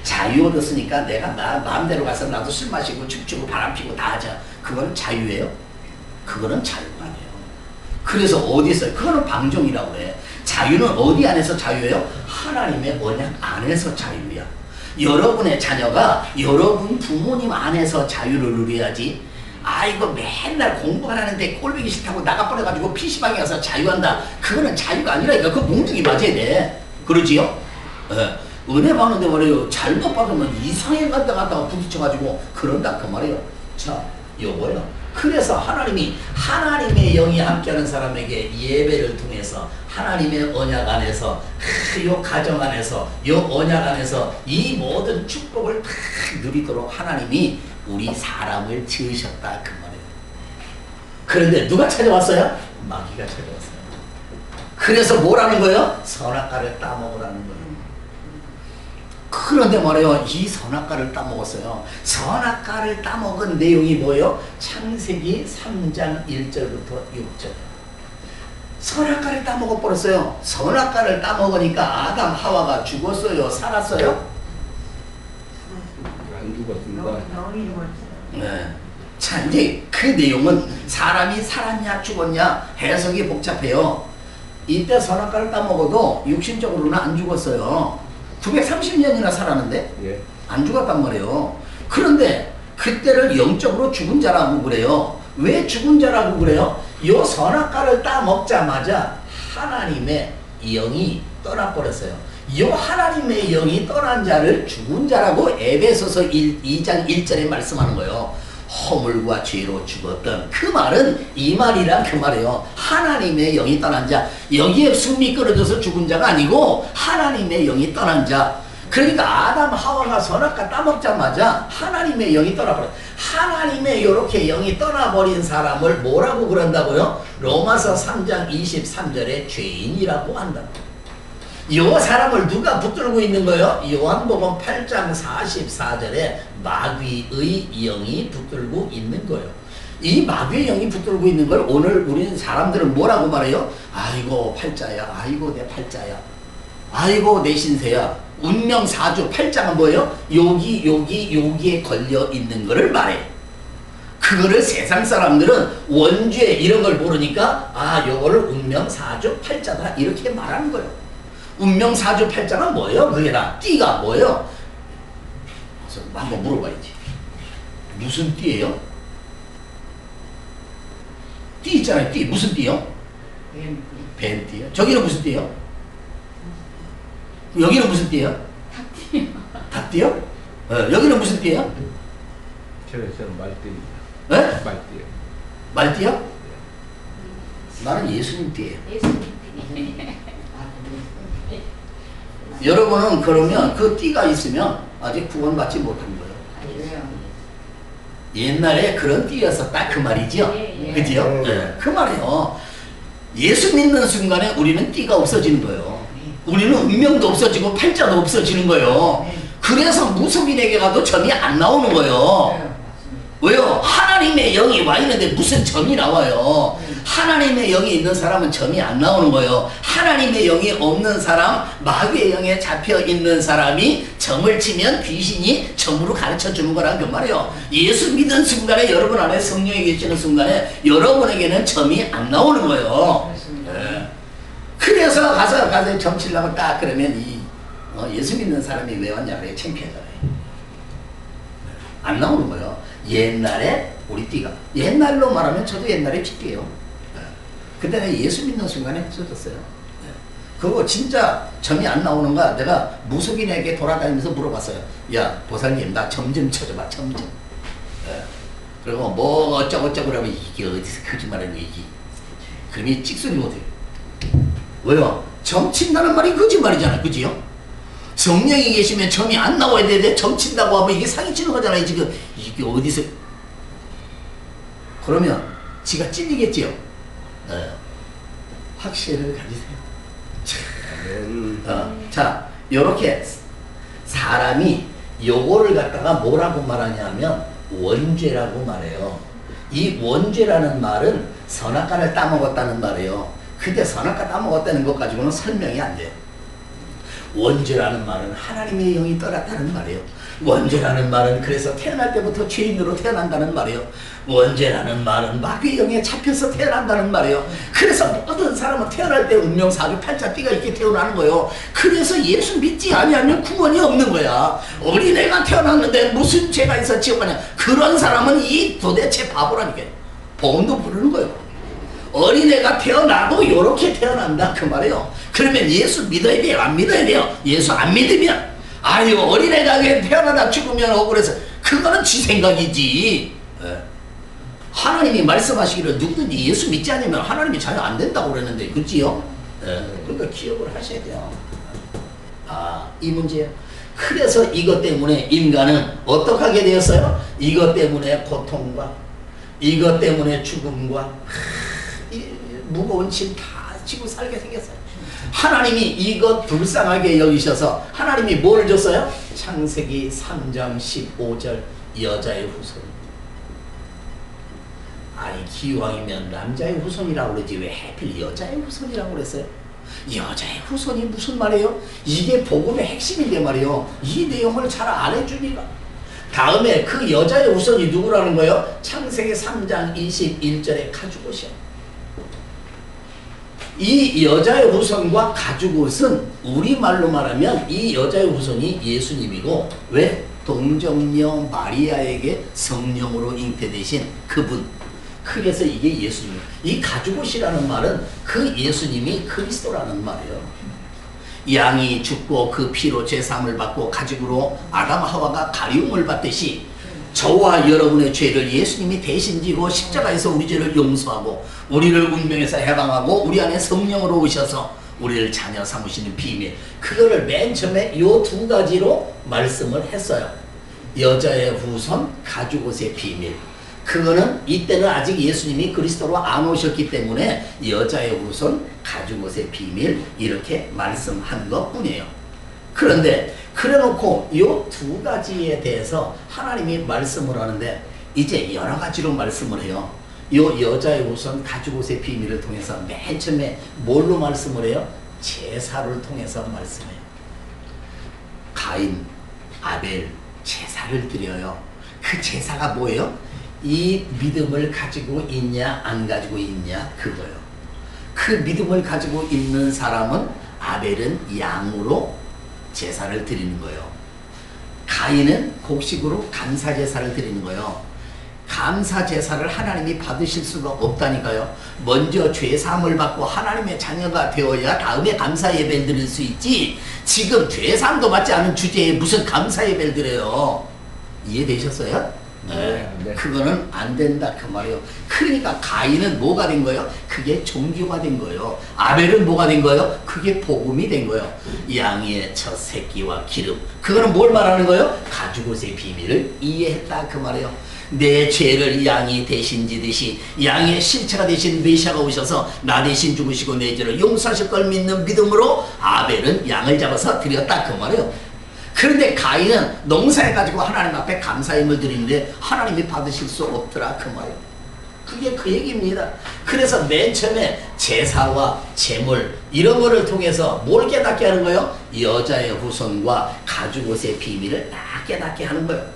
자유 얻었으니까 내가 나 마음대로 가서 나도 술 마시고 춤추고 바람 피고 다 하자. 그거는 자유예요? 그거는 자유가 아니에요. 그래서 어디 있어요? 그거는 방종이라고 그래. 자유는 어디 안에서 자유예요? 하나님의 언약 안에서 자유야. 여러분의 자녀가 여러분 부모님 안에서 자유를 누려야지. 아이고 맨날 공부만 하는데 꼴보기 싫다고 나가버려가지고 PC방에 가서 자유한다. 그거는 자유가 아니라니까. 그거 몽둥이 맞아야 돼. 그러지요? 예. 은혜 받는데 말이에요. 잘못 받으면 이상해 갔다가 부딪혀가지고 그런다 그 말이에요. 자, 요거요. 그래서 하나님이 하나님의 영이 함께하는 사람에게 예배를 통해서 하나님의 언약 안에서 요 가정 안에서 요 언약 안에서 이 모든 축복을 다 누리도록 하나님이 우리 사람을 지으셨다 그 말이에요. 그런데 누가 찾아왔어요? 마귀가 찾아왔어요. 그래서 뭐라는 거예요? 선악과를 따먹으라는 거예요. 그런데 말이에요. 이 선악과를 따먹었어요. 선악과를 따먹은 내용이 뭐예요? 창세기 3장 1절부터 6절. 선악과를 따먹어 버렸어요. 선악과를 따먹으니까 아담 하와가 죽었어요? 살았어요? 안 죽었습니다. 네. 자, 이제 그 내용은 사람이 살았냐 죽었냐 해석이 복잡해요. 이때 선악과를 따먹어도 육신적으로는 안 죽었어요. 930년이나 살았는데 예. 안 죽었단 말이에요. 그런데 그때를 영적으로 죽은 자라고 그래요. 왜 죽은 자라고 그래요? 요 선악과를 따먹자마자 하나님의 영이 떠나버렸어요. 요 하나님의 영이 떠난 자를 죽은 자라고 에베소서 2장 1절에 말씀하는 거예요. 허물과 죄로 죽었던 그 말은 이 말이란 그 말이에요. 하나님의 영이 떠난 자. 여기에 숨이 끊어져서 죽은 자가 아니고 하나님의 영이 떠난 자. 그러니까 아담 하와가 선악과 따먹자마자 하나님의 영이 떠나버려. 하나님의 이렇게 영이 떠나버린 사람을 뭐라고 그런다고요? 로마서 3장 23절에 죄인이라고 한다. 요 사람을 누가 붙들고 있는 거예요? 요한복음 8장 44절에 마귀의 영이 붙들고 있는 거예요. 이 마귀의 영이 붙들고 있는 걸 오늘 우리는 사람들은 뭐라고 말해요? 아이고 팔자야, 아이고 내 팔자야, 아이고 내 신세야. 운명사주 팔자가 뭐예요? 여기에 걸려 있는 거를 말해. 그거를 세상 사람들은 원죄 이런 걸 모르니까 아 요거를 운명사주 팔자다 이렇게 말하는 거예요. 운명사주 팔자가 뭐예요? 그게나 띠가 뭐예요? 그래서 한번 물어봐야지. 무슨 띠예요? 띠 있잖아요. 띠 무슨 띠요? 뱀띠요. 저기는 무슨 띠요? 여기는 무슨 띠요? 닭띠요. 닭띠요? 여기는 무슨 띠예요? 저는 말띠입니다. 네? 말띠요. 말띠요? 나는 예수님 띠예요. 예수님. 여러분은 그러면 그 띠가 있으면 아직 구원받지 못한 거예요. 옛날에 그런 띠였었다 그 말이죠. 그지요? 네. 그 말이에요. 예수 믿는 순간에 우리는 띠가 없어지는 거예요. 우리는 운명도 없어지고 팔자도 없어지는 거예요. 그래서 무속인에게 가도 점이 안 나오는 거예요. 왜요? 하나님의 영이 와 있는데 무슨 점이 나와요? 하나님의 영이 있는 사람은 점이 안 나오는 거예요. 하나님의 영이 없는 사람, 마귀의 영에 잡혀 있는 사람이 점을 치면 귀신이 점으로 가르쳐 주는 거란 그 말이에요. 예수 믿는 순간에 여러분 안에 성령이 계시는 순간에 여러분에게는 점이 안 나오는 거예요. 네. 그래서 가서 점 치려고 딱 그러면 예수 믿는 사람이 왜 왔냐 그래 창피하잖아요. 안 나오는 거예요. 옛날에 우리 띠가 옛날로 말하면 저도 옛날에 띠예요. 그때는 예수 믿는 순간에 없어졌어요. 그거 진짜 점이 안 나오는가 내가 무속인에게 돌아다니면서 물어봤어요. 야 보살님 나 점 좀 쳐줘봐 점 좀. 그리고 뭐 어쩌고저쩌고 그러면 이게 어디서 거짓말하는 얘기. 그러면 찍소리 못해요. 왜요? 점 친다는 말이 거짓말이잖아. 그지요? 성령이 계시면 점이 안 나와야 되는데 점 친다고 하면 이게 사기치는 거잖아요. 지금 이게 어디서 그러면 지가 찔리겠지요. 확신을 가지세요. 자, 요렇게 사람이 요거를 갖다가 뭐라고 말하냐면 원죄라고 말해요. 이 원죄라는 말은 선악과를 따먹었다는 말이에요. 근데 선악과 따먹었다는 것 가지고는 설명이 안 돼요. 원죄라는 말은 하나님의 영이 떠났다는 말이에요. 원죄라는 말은 그래서 태어날 때부터 죄인으로 태어난다는 말이에요. 원죄라는 말은 마귀의 영에 잡혀서 태어난다는 말이에요. 그래서 모든 사람은 태어날 때 운명사주 팔자띠가 있게 태어나는 거예요. 그래서 예수 믿지 아니하면 구원이 없는 거야. 어린애가 태어났는데 무슨 죄가 있어 지옥 가냐. 그런 사람은 이 도대체 바보라니까. 보험도 부르는 거예요. 어린애가 태어나도 이렇게 태어난다 그 말이에요. 그러면 예수 믿어야 돼요? 안 믿어야 돼요? 예수 안 믿으면 아유 어린애가 태어나다 죽으면 억울해서 그거는 지 생각이지. 예. 하나님이 말씀하시기를 누구든지 예수 믿지 않으면 하나님이 자녀 안 된다고 그랬는데 그렇지요? 예. 그러니까 기억을 하셔야 돼요. 아, 이 문제예요. 그래서 이것 때문에 인간은 어떻게 하게 되었어요? 이것 때문에 고통과 이것 때문에 죽음과 이 무거운 짐 다 지고 살게 생겼어요. 하나님이 이것 불쌍하게 여기셔서 하나님이 뭘 줬어요? 창세기 3장 15절 여자의 후손. 아니 기왕이면 남자의 후손이라고 그러지 왜 하필 여자의 후손이라고 그랬어요? 여자의 후손이 무슨 말이에요? 이게 복음의 핵심인데 말이에요. 이 내용을 잘 안 해주니까. 다음에 그 여자의 후손이 누구라는 거예요? 창세기 3장 21절에 가죽옷이요. 이 여자의 후손과 가죽옷은 우리말로 말하면 이 여자의 후손이 예수님이고 왜? 동정녀 마리아에게 성령으로 잉태되신 그분. 그래서 이게 예수님. 이 가죽옷이라는 말은 그 예수님이 그리스도라는 말이에요. 양이 죽고 그 피로 죄사함을 받고 가죽으로 아담 하와가 가리움을 받듯이 저와 여러분의 죄를 예수님이 대신 지고 십자가에서 우리 죄를 용서하고 우리를 운명에서 해방하고 우리 안에 성령으로 오셔서 우리를 자녀 삼으시는 비밀, 그거를 맨 처음에 요 두 가지로 말씀을 했어요. 여자의 후손, 가죽옷의 비밀. 그거는 이때는 아직 예수님이 그리스도로 안 오셨기 때문에 여자의 후손, 가죽옷의 비밀 이렇게 말씀한 것 뿐이에요. 그런데 그래놓고 이 두 가지에 대해서 하나님이 말씀을 하는데 이제 여러 가지로 말씀을 해요. 이 여자의 후손 가죽옷의 비밀을 통해서 맨 처음에 뭘로 말씀을 해요? 제사를 통해서 말씀해요. 가인, 아벨 제사를 드려요. 그 제사가 뭐예요? 이 믿음을 가지고 있냐 안 가지고 있냐 그거요. 그 믿음을 가지고 있는 사람은 아벨은 양으로 제사를 드리는 거예요. 가인은 곡식으로 감사제사를 드리는 거예요. 감사제사를 하나님이 받으실 수가 없다니까요. 먼저 죄사함을 받고 하나님의 자녀가 되어야 다음에 감사예배를 드릴 수 있지. 지금 죄사함도 받지 않은 주제에 무슨 감사예배를 드려요. 이해되셨어요? 네. 그거는 안 된다 그 말이에요. 그러니까 가인은 뭐가 된 거예요? 그게 종교가 된 거예요. 아벨은 뭐가 된 거예요? 그게 복음이 된 거예요. 양의 첫 새끼와 기름, 그거는 뭘 말하는 거예요? 가죽옷의 비밀을 이해했다 그 말이에요. 내 죄를 양이 대신 지듯이 양의 실체가 되신 메시아가 오셔서 나 대신 죽으시고 내 죄를 용서하실 걸 믿는 믿음으로 아벨은 양을 잡아서 드렸다 그 말이에요. 그런데 가인은 농사해가지고 하나님 앞에 감사임을 드리는데 하나님이 받으실 수 없더라 그 말이에요. 그게 그 얘기입니다. 그래서 맨 처음에 제사와 제물 이런 거를 통해서 뭘 깨닫게 하는 거예요? 여자의 후손과 가죽옷의 비밀을 다 깨닫게 하는 거예요.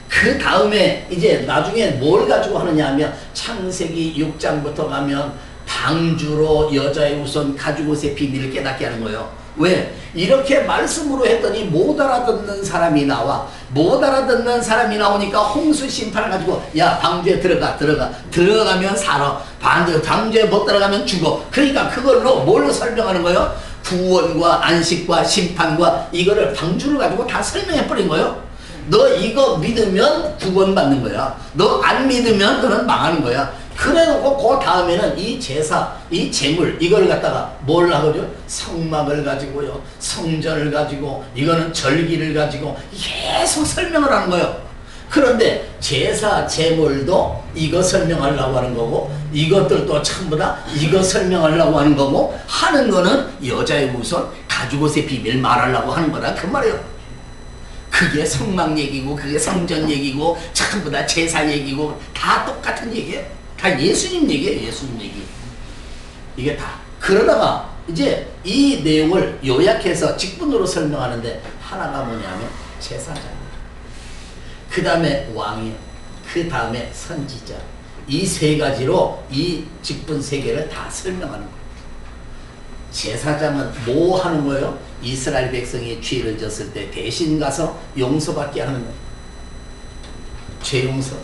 그 다음에 이제 나중에 뭘 가지고 하느냐 하면 창세기 6장부터 가면 방주로 여자의 후손 가죽옷의 비밀을 깨닫게 하는 거예요. 왜? 이렇게 말씀으로 했더니 못 알아듣는 사람이 나와. 못 알아듣는 사람이 나오니까 홍수 심판을 가지고 야 방주에 들어가면 살아. 방주에 못 들어가면 죽어. 그러니까 그걸로 뭘로 설명하는 거예요? 구원과 안식과 심판과 이거를 방주를 가지고 다 설명해 버린 거예요. 너 이거 믿으면 구원받는 거야. 너 안 믿으면 너는 망하는 거야. 그래놓고 그 다음에는 이 제사, 이 제물 이걸 갖다가 뭘 하거든요? 성막을 가지고요, 성전을 가지고, 이거는 절기를 가지고 계속 설명을 하는 거예요. 그런데 제사, 제물도 이거 설명하려고 하는 거고, 이것들도 전부 다 이거 설명하려고 하는 거고, 하는 거는 여자의 후손 가죽옷의 비밀 말하려고 하는 거다 그 말이에요. 그게 성막 얘기고 그게 성전 얘기고 전부 다 제사 얘기고 다 똑같은 얘기예요. 다 예수님 얘기예요. 예수님 얘기. 이게 다. 그러다가 이제 이 내용을 요약해서 직분으로 설명하는데 하나가 뭐냐면 제사장이에요. 그 다음에 왕이에요. 그 다음에 선지자. 이 세 가지로 이 직분 세 개를 다 설명하는 거예요. 제사장은 뭐 하는 거예요? 이스라엘 백성이 죄를 졌을 때 대신 가서 용서받게 하는 거예요. 죄 용서.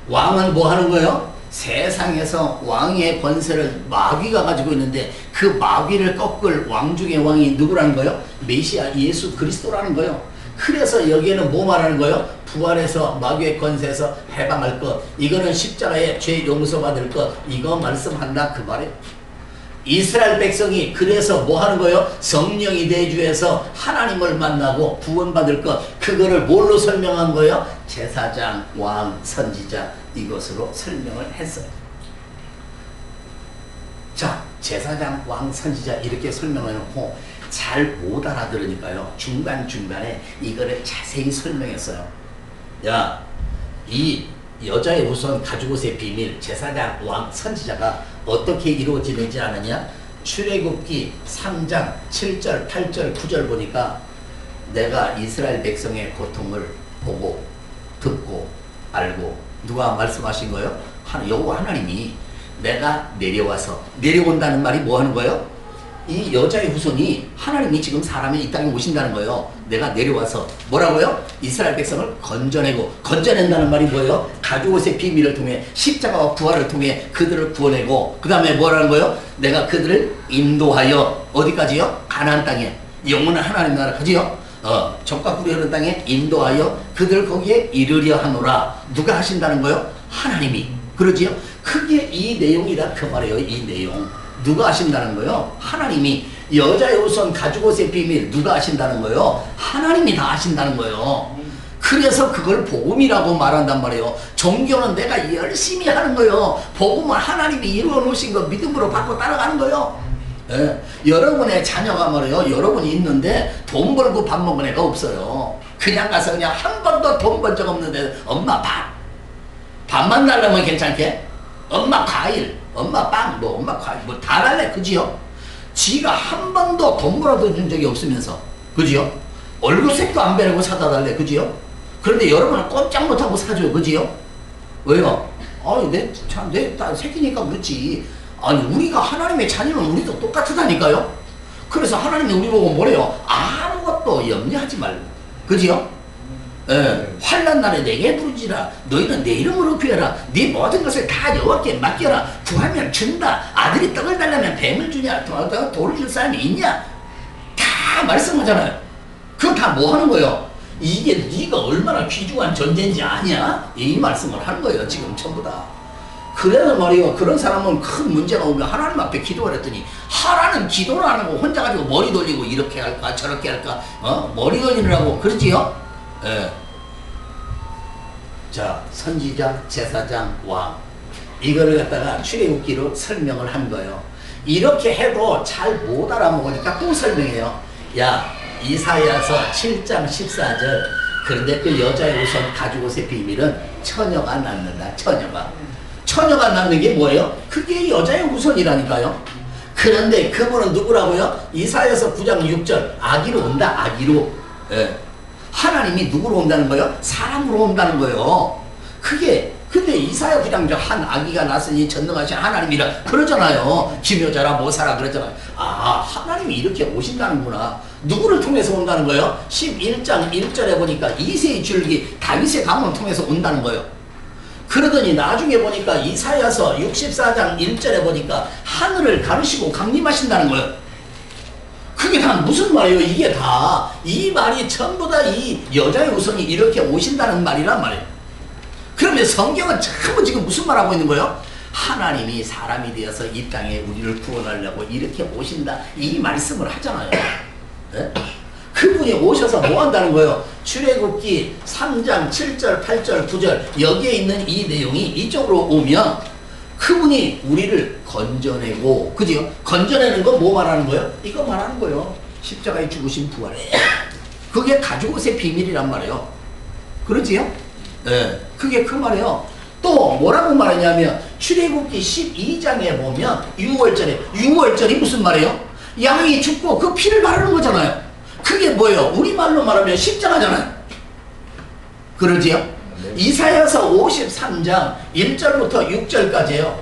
왕은 뭐 하는 거예요? 세상에서 왕의 권세를 마귀가 가지고 있는데 그 마귀를 꺾을 왕 중의 왕이 누구라는 거예요? 메시아 예수 그리스도라는 거예요. 그래서 여기에는 뭐 말하는 거예요? 부활해서 마귀의 권세에서 해방할 것, 이거는 십자가에 죄 용서받을 것, 이거 말씀한다 그 말이에요. 이스라엘 백성이 그래서 뭐 하는 거예요? 성령이 내주해서 하나님을 만나고 구원받을 것, 그거를 뭘로 설명한 거예요? 제사장, 왕, 선지자, 이것으로 설명을 했어요. 자, 제사장, 왕, 선지자 이렇게 설명을 해놓고 잘 못 알아들으니까요, 중간중간에 이거를 자세히 설명했어요. 야, 이 여자의 우선 가죽옷의 비밀, 제사장, 왕, 선지자가 어떻게 이루어지는지 아느냐? 출애굽기 3장 7절, 8절, 9절 보니까 내가 이스라엘 백성의 고통을 보고 듣고 알고, 누가 말씀하신 거예요? 여호와 하나님이 내가 내려와서, 내려온다는 말이 뭐 하는 거예요? 이 여자의 후손이 하나님이 지금 사람이 이 땅에 오신다는 거예요. 내가 내려와서 뭐라고요? 이스라엘 백성을 건져내고, 건져낸다는 말이 뭐예요? 가죽옷의 비밀을 통해 십자가와 부활을 통해 그들을 구원내고, 그 다음에 뭐라는 거예요? 내가 그들을 인도하여 어디까지요? 가나안 땅에, 영원한 하나님 나라, 그지요? 적과 꿀이 흐르는 땅에 인도하여 그들 거기에 이르려 하노라. 누가 하신다는 거예요? 하나님이. 그러지요? 그게 이 내용이다 그 말이에요. 이 내용 누가 하신다는 거예요? 하나님이. 여자의 우선 가죽옷의 비밀 누가 하신다는 거예요? 하나님이 다 하신다는 거예요. 그래서 그걸 복음이라고 말한단 말이에요. 종교는 내가 열심히 하는 거예요. 복음은 하나님이 이루어 놓으신 거 믿음으로 받고 따라가는 거예요. 예. 여러분의 자녀가 말이에요, 여러분이 있는데 돈 벌고 밥 먹은 애가 없어요. 그냥 가서 그냥 한 번도 돈 번 적 없는데 엄마 밥만 달라면 괜찮게? 엄마 과일, 엄마 빵, 뭐 엄마 과일 뭐 다 달래, 그지요? 지가 한 번도 돈 벌어도 준 적이 없으면서, 그지요? 얼굴색도 안 베르고 사다 달래, 그지요? 그런데 여러분은 꼼짝 못하고 사줘요, 그지요? 왜요? 아니 내 딸 새끼니까 그렇지. 아니 우리가 하나님의 자녀는 우리도 똑같다니까요. 그래서 하나님이 우리 보고 뭐래요? 아무것도 염려하지 말고, 그지요? 예, 환난 날에 내게 부르지라. 너희는 내 이름으로 구해라. 네 모든 것을 다 여호와께 맡겨라. 구하면 준다. 아들이 떡을 달라면 뱀을 주냐? 돌을 줄 사람이 있냐? 다 말씀하잖아요. 그거 다 뭐 하는 거예요? 이게 네가 얼마나 귀중한 존재인지 아냐? 이 말씀을 하는 거예요. 지금 전부 다. 그래서 말이요, 그런 사람은 큰 문제가 오면 하나님 앞에 기도를 했더니, 하나는 기도를 안 하고 혼자 가지고 머리 돌리고 이렇게 할까 저렇게 할까 머리 돌리느라고 그러지요? 예. 자, 선지자, 제사장, 왕, 이거를 갖다가 출애굽기로 설명을 한 거예요. 이렇게 해도 잘 못 알아먹으니까 또 설명해요. 야, 이사야서 7장 14절, 그런데 그 여자의 우선 가죽옷의 비밀은 처녀가 낳는다. 처녀가 낳는 게 뭐예요? 그게 여자의 우선이라니까요. 그런데 그분은 누구라고요? 이사야서 9장 6절, 아기로 온다. 아기로. 예. 하나님이 누구로 온다는 거예요? 사람으로 온다는 거예요. 그게, 근데 이사야 9장 한 아기가 났으니 전능하신 하나님이라 그러잖아요. 기묘자라 모사라 그러잖아요. 아, 하나님이 이렇게 오신다는구나. 누구를 통해서 온다는 거예요? 11장 1절에 보니까 이새의 줄기 다윗의 가문을 통해서 온다는 거예요. 그러더니 나중에 보니까 이사야서 64장 1절에 보니까 하늘을 가르시고 강림하신다는 거예요. 그게 다 무슨 말이에요? 이게 다, 이 말이 전부 다 이 여자의 우선이 이렇게 오신다는 말이란 말이에요. 그러면 성경은 전부 지금 무슨 말하고 있는 거예요? 하나님이 사람이 되어서 이 땅에 우리를 구원하려고 이렇게 오신다, 이 말씀을 하잖아요. 네? 그분이 오셔서 뭐 한다는 거예요? 출애굽기 3장 7절 8절 9절 여기에 있는 이 내용이 이쪽으로 오면 그분이 우리를 건져내고, 그죠? 건져내는 건 뭐 말하는 거예요? 이거 말하는 거예요. 십자가에 죽으신 부활에 그게 가죽옷의 비밀이란 말이에요. 그러지요? 예. 그게 그 말이에요. 또 뭐라고 말하냐면 출애굽기 12장에 보면 6월절이 무슨 말이에요? 양이 죽고 그 피를 바르는 거잖아요. 그게 뭐예요? 우리말로 말하면 십자가잖아요. 그러지요? 이사야서 53장 1절부터 6절까지예요.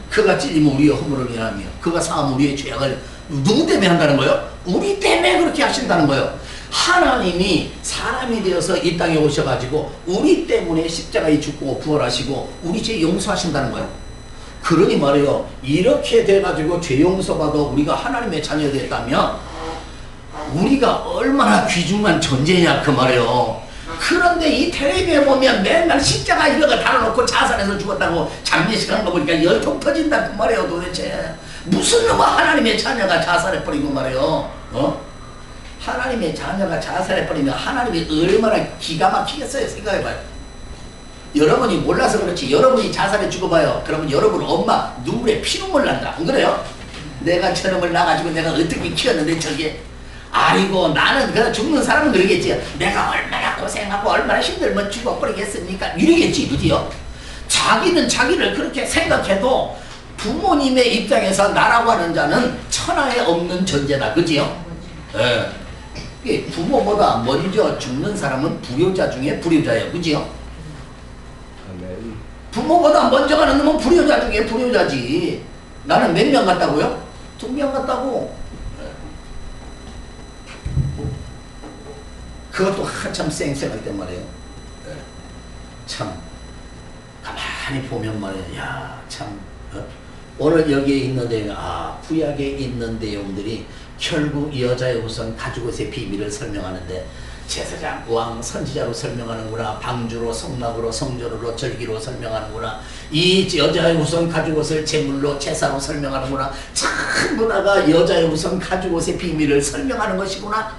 그가 찔리면 우리의 허물을 인하며 그가 상하면 우리의 죄악을 누구 때문에 한다는 거예요? 우리 때문에 그렇게 하신다는 거예요. 하나님이 사람이 되어서 이 땅에 오셔가지고 우리 때문에 십자가에 죽고 부활하시고 우리 죄 용서하신다는 거예요. 그러니 말이에요. 이렇게 돼가지고 죄 용서받아 우리가 하나님의 자녀가 됐다면 우리가 얼마나 귀중한 존재냐 그 말이에요. 그런데 이 텔레비에 보면 맨날 십자가 이런 거 달아놓고 자살해서 죽었다고 장례식하는 거 보니까 열통 터진다 그 말이에요. 도대체 무슨 놈의 하나님의 자녀가 자살해버리고 말이에요. 하나님의 자녀가 자살해버리면 하나님이 얼마나 기가 막히겠어요. 생각해봐요. 여러분이 몰라서 그렇지 여러분이 자살해 죽어봐요. 그러면 여러분 엄마 눈물에 피눈물 난다. 안 그래요? 내가 저놈을 낳아가지고 내가 어떻게 키웠는데 저게 아이고 나는 그 죽는 사람은 그러겠지. 내가 얼마나 고생하고 얼마나 힘들면 죽어버리겠습니까? 이러겠지. 그지요? 자기는 자기를 그렇게 생각해도 부모님의 입장에서 나라고 하는 자는 천하에 없는 존재다. 그지요? 예. 부모보다 먼저 죽는 사람은 불효자 중에 불효자예요. 그지요? 아멘. 부모보다 먼저 가는 놈은 불효자 중에 불효자지. 나는 몇 명 같다고요? 2명 같다고. 그것도 한참 쌩쌩할 때 말이에요. 참 가만히 보면 말이에요. 야, 참 오늘 여기에 있는 구약에 있는 내용들이 결국 여자의 우선 가죽옷의 비밀을 설명하는데 제사장, 왕, 선지자로 설명하는구나. 방주로, 성막으로, 성전으로, 절기로 설명하는구나. 이 여자의 우선 가죽옷을 제물로, 제사로 설명하는구나. 전부 다가 여자의 우선 가죽옷의 비밀을 설명하는 것이구나.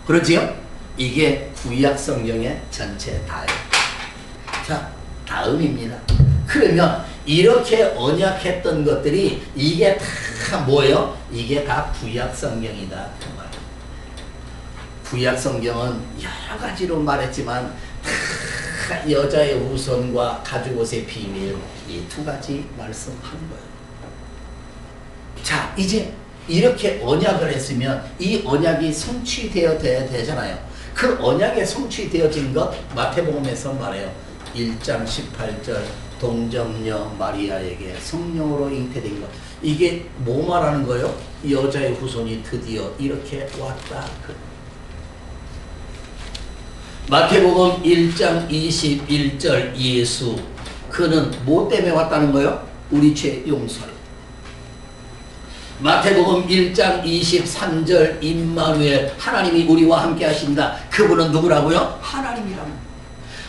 그렇지요? 이게 구약 성경의 전체 다예요. 자, 다음입니다. 그러면 이렇게 언약했던 것들이 이게 다 뭐예요? 이게 다 구약 성경이다. 그 말. 구약 성경은 여러 가지로 말했지만 다 여자의 후손과 가죽옷의 비밀 이 2가지 말씀한 거예요. 자, 이제 이렇게 언약을 했으면 이 언약이 성취되어야 되잖아요. 그 언약에 성취되어진 것 마태복음에서 말해요. 1장 18절 동정녀 마리아에게 성령으로 잉태된 것. 이게 뭐 말하는 거예요? 여자의 후손이 드디어 이렇게 왔다. 마태복음 1장 21절 예수 그는 뭐 때문에 왔다는 거예요? 우리 죄 용서를. 마태복음 1장 23절 임마누엘 하나님이 우리와 함께 하신다. 그분은 누구라고요? 하나님이라고.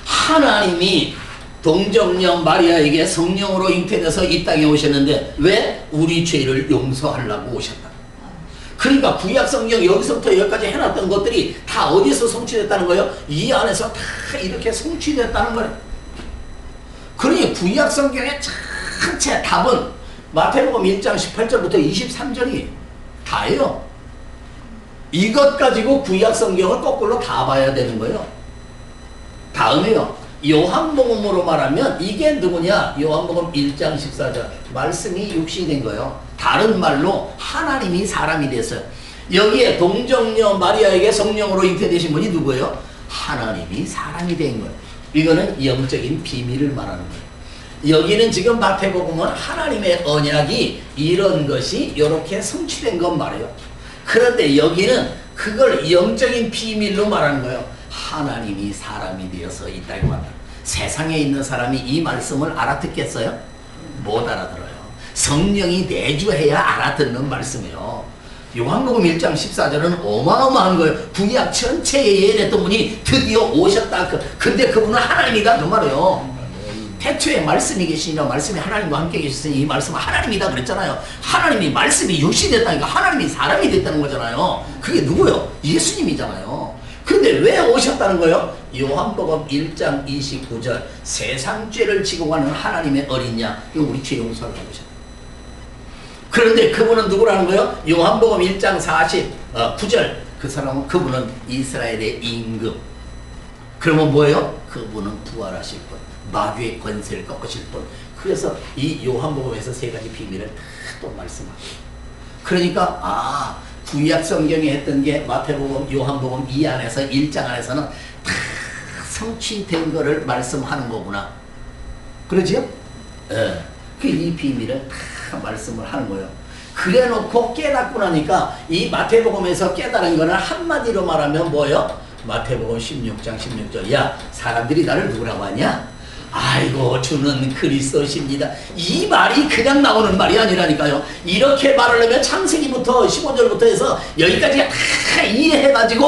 하나님이 동정녀 마리아에게 성령으로 잉태돼서 이 땅에 오셨는데 왜? 우리 죄를 용서하려고 오셨다. 그러니까 구약 성경 여기서부터 여기까지 해놨던 것들이 다 어디서 성취됐다는 거예요? 이 안에서 다 이렇게 성취됐다는 거예요. 그러니 구약 성경의 전체 답은 마태복음 1장 18절부터 23절이 다예요. 이것 가지고 구약 성경을 거꾸로 다 봐야 되는 거예요. 다음에요. 요한복음으로 말하면 이게 누구냐? 요한복음 1장 14절 말씀이 육신이 된 거예요. 다른 말로 하나님이 사람이 됐어요. 여기에 동정녀 마리아에게 성령으로 잉태되신 분이 누구예요? 하나님이 사람이 된 거예요. 이거는 영적인 비밀을 말하는 거예요. 여기는 지금 마태복음은 하나님의 언약이 이런 것이 이렇게 성취된 것 말이에요. 그런데 여기는 그걸 영적인 비밀로 말하는 거예요. 하나님이 사람이 되어서 이 땅에 왔다. 세상에 있는 사람이 이 말씀을 알아듣겠어요? 못 알아들어요. 성령이 내주해야 알아듣는 말씀이에요. 요한복음 1장 14절은 어마어마한 거예요. 구약 전체에 예언했던 분이 드디어 오셨다. 근데 그분은 하나님이다 그 말이에요. 태초에 말씀이 계시니라 말씀이 하나님과 함께 계셨으니 이 말씀은 하나님이다 그랬잖아요. 하나님이 말씀이 육신됐다니까 하나님이 사람이 됐다는 거잖아요. 그게 누구요? 예수님이잖아요. 근데 왜 오셨다는 거예요? 요한복음 1장 29절 세상 죄를 지고 가는 하나님의 어린 양 이거 우리 죄 용서를 하고 오셨다. 그런데 그분은 누구라는 거예요? 요한복음 1장 49절 그 사람은 그분은 이스라엘의 임금. 그러면 뭐예요? 그분은 부활하실 분, 마귀의 권세를 꺾으실 분. 그래서 이 요한복음에서 세 가지 비밀을 또 말씀하고. 그러니까 구약 성경에 했던 게 마태복음, 요한복음 이 안에서 1장 안에서는 다 성취된 거를 말씀하는 거구나. 그러지요? 예. 이 비밀을 다 말씀을 하는 거예요. 그래 놓고 깨닫고 나니까 이 마태복음에서 깨달은 거는 한마디로 말하면 뭐예요? 마태복음 16장 16절. 야, 사람들이 나를 누구라고 하냐? 아이고, 주는 그리스도십니다. 이 말이 그냥 나오는 말이 아니라니까요. 이렇게 말하려면 창세기부터 15절부터 해서 여기까지 다 이해해가지고,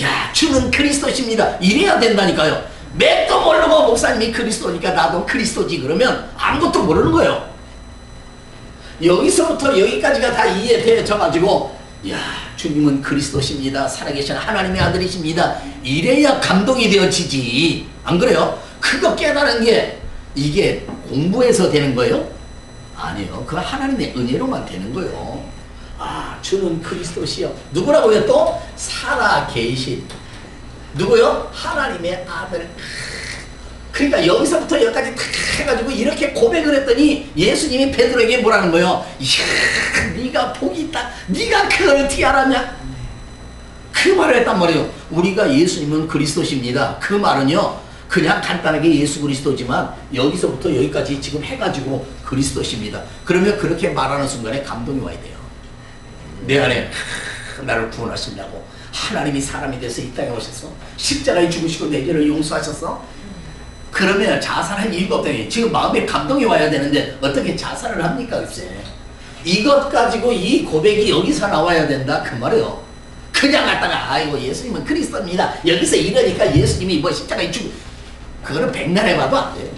야, 주는 그리스도십니다. 이래야 된다니까요. 맥도 모르고 목사님이 그리스도니까 나도 그리스도지 그러면 아무것도 모르는 거예요. 여기서부터 여기까지가 다 이해되어져가지고, 야, 주님은 그리스도십니다. 살아계신 하나님의 아들이십니다. 이래야 감동이 되어지지. 안 그래요? 그거 깨달은 게 이게 공부해서 되는 거예요? 아니요. 그 하나님의 은혜로만 되는 거예요. 주는 그리스도시요. 누구라고요? 또 살아계신 누구요? 하나님의 아들. 그러니까 여기서부터 여기까지 다 해가지고 이렇게 고백을 했더니 예수님이 베드로에게 뭐라는 거예요? 이야, 네가 복이 있다. 네가 그걸 어떻게 알았냐? 그 말을 했단 말이에요. 우리가 예수님은 그리스도십니다. 그 말은요, 그냥 간단하게 예수 그리스도지만 여기서부터 여기까지 지금 해가지고 그리스도십니다. 그러면 그렇게 말하는 순간에 감동이 와야 돼요. 내 안에 나를 구원하신다고 하나님이 사람이 돼서 이 땅에 오셔서 십자가에 죽으시고 내 죄를 용서하셨어? 그러면 자살할 이유가 없다니. 지금 마음에 감동이 와야 되는데 어떻게 자살을 합니까? 글쎄. 이것 가지고 이 고백이 여기서 나와야 된다 그 말이에요. 그냥 갔다가 아이고 예수님은 그리스도입니다. 여기서 이러니까 예수님이 뭐 십자가에 그거는 백날 해봐도 안 돼요.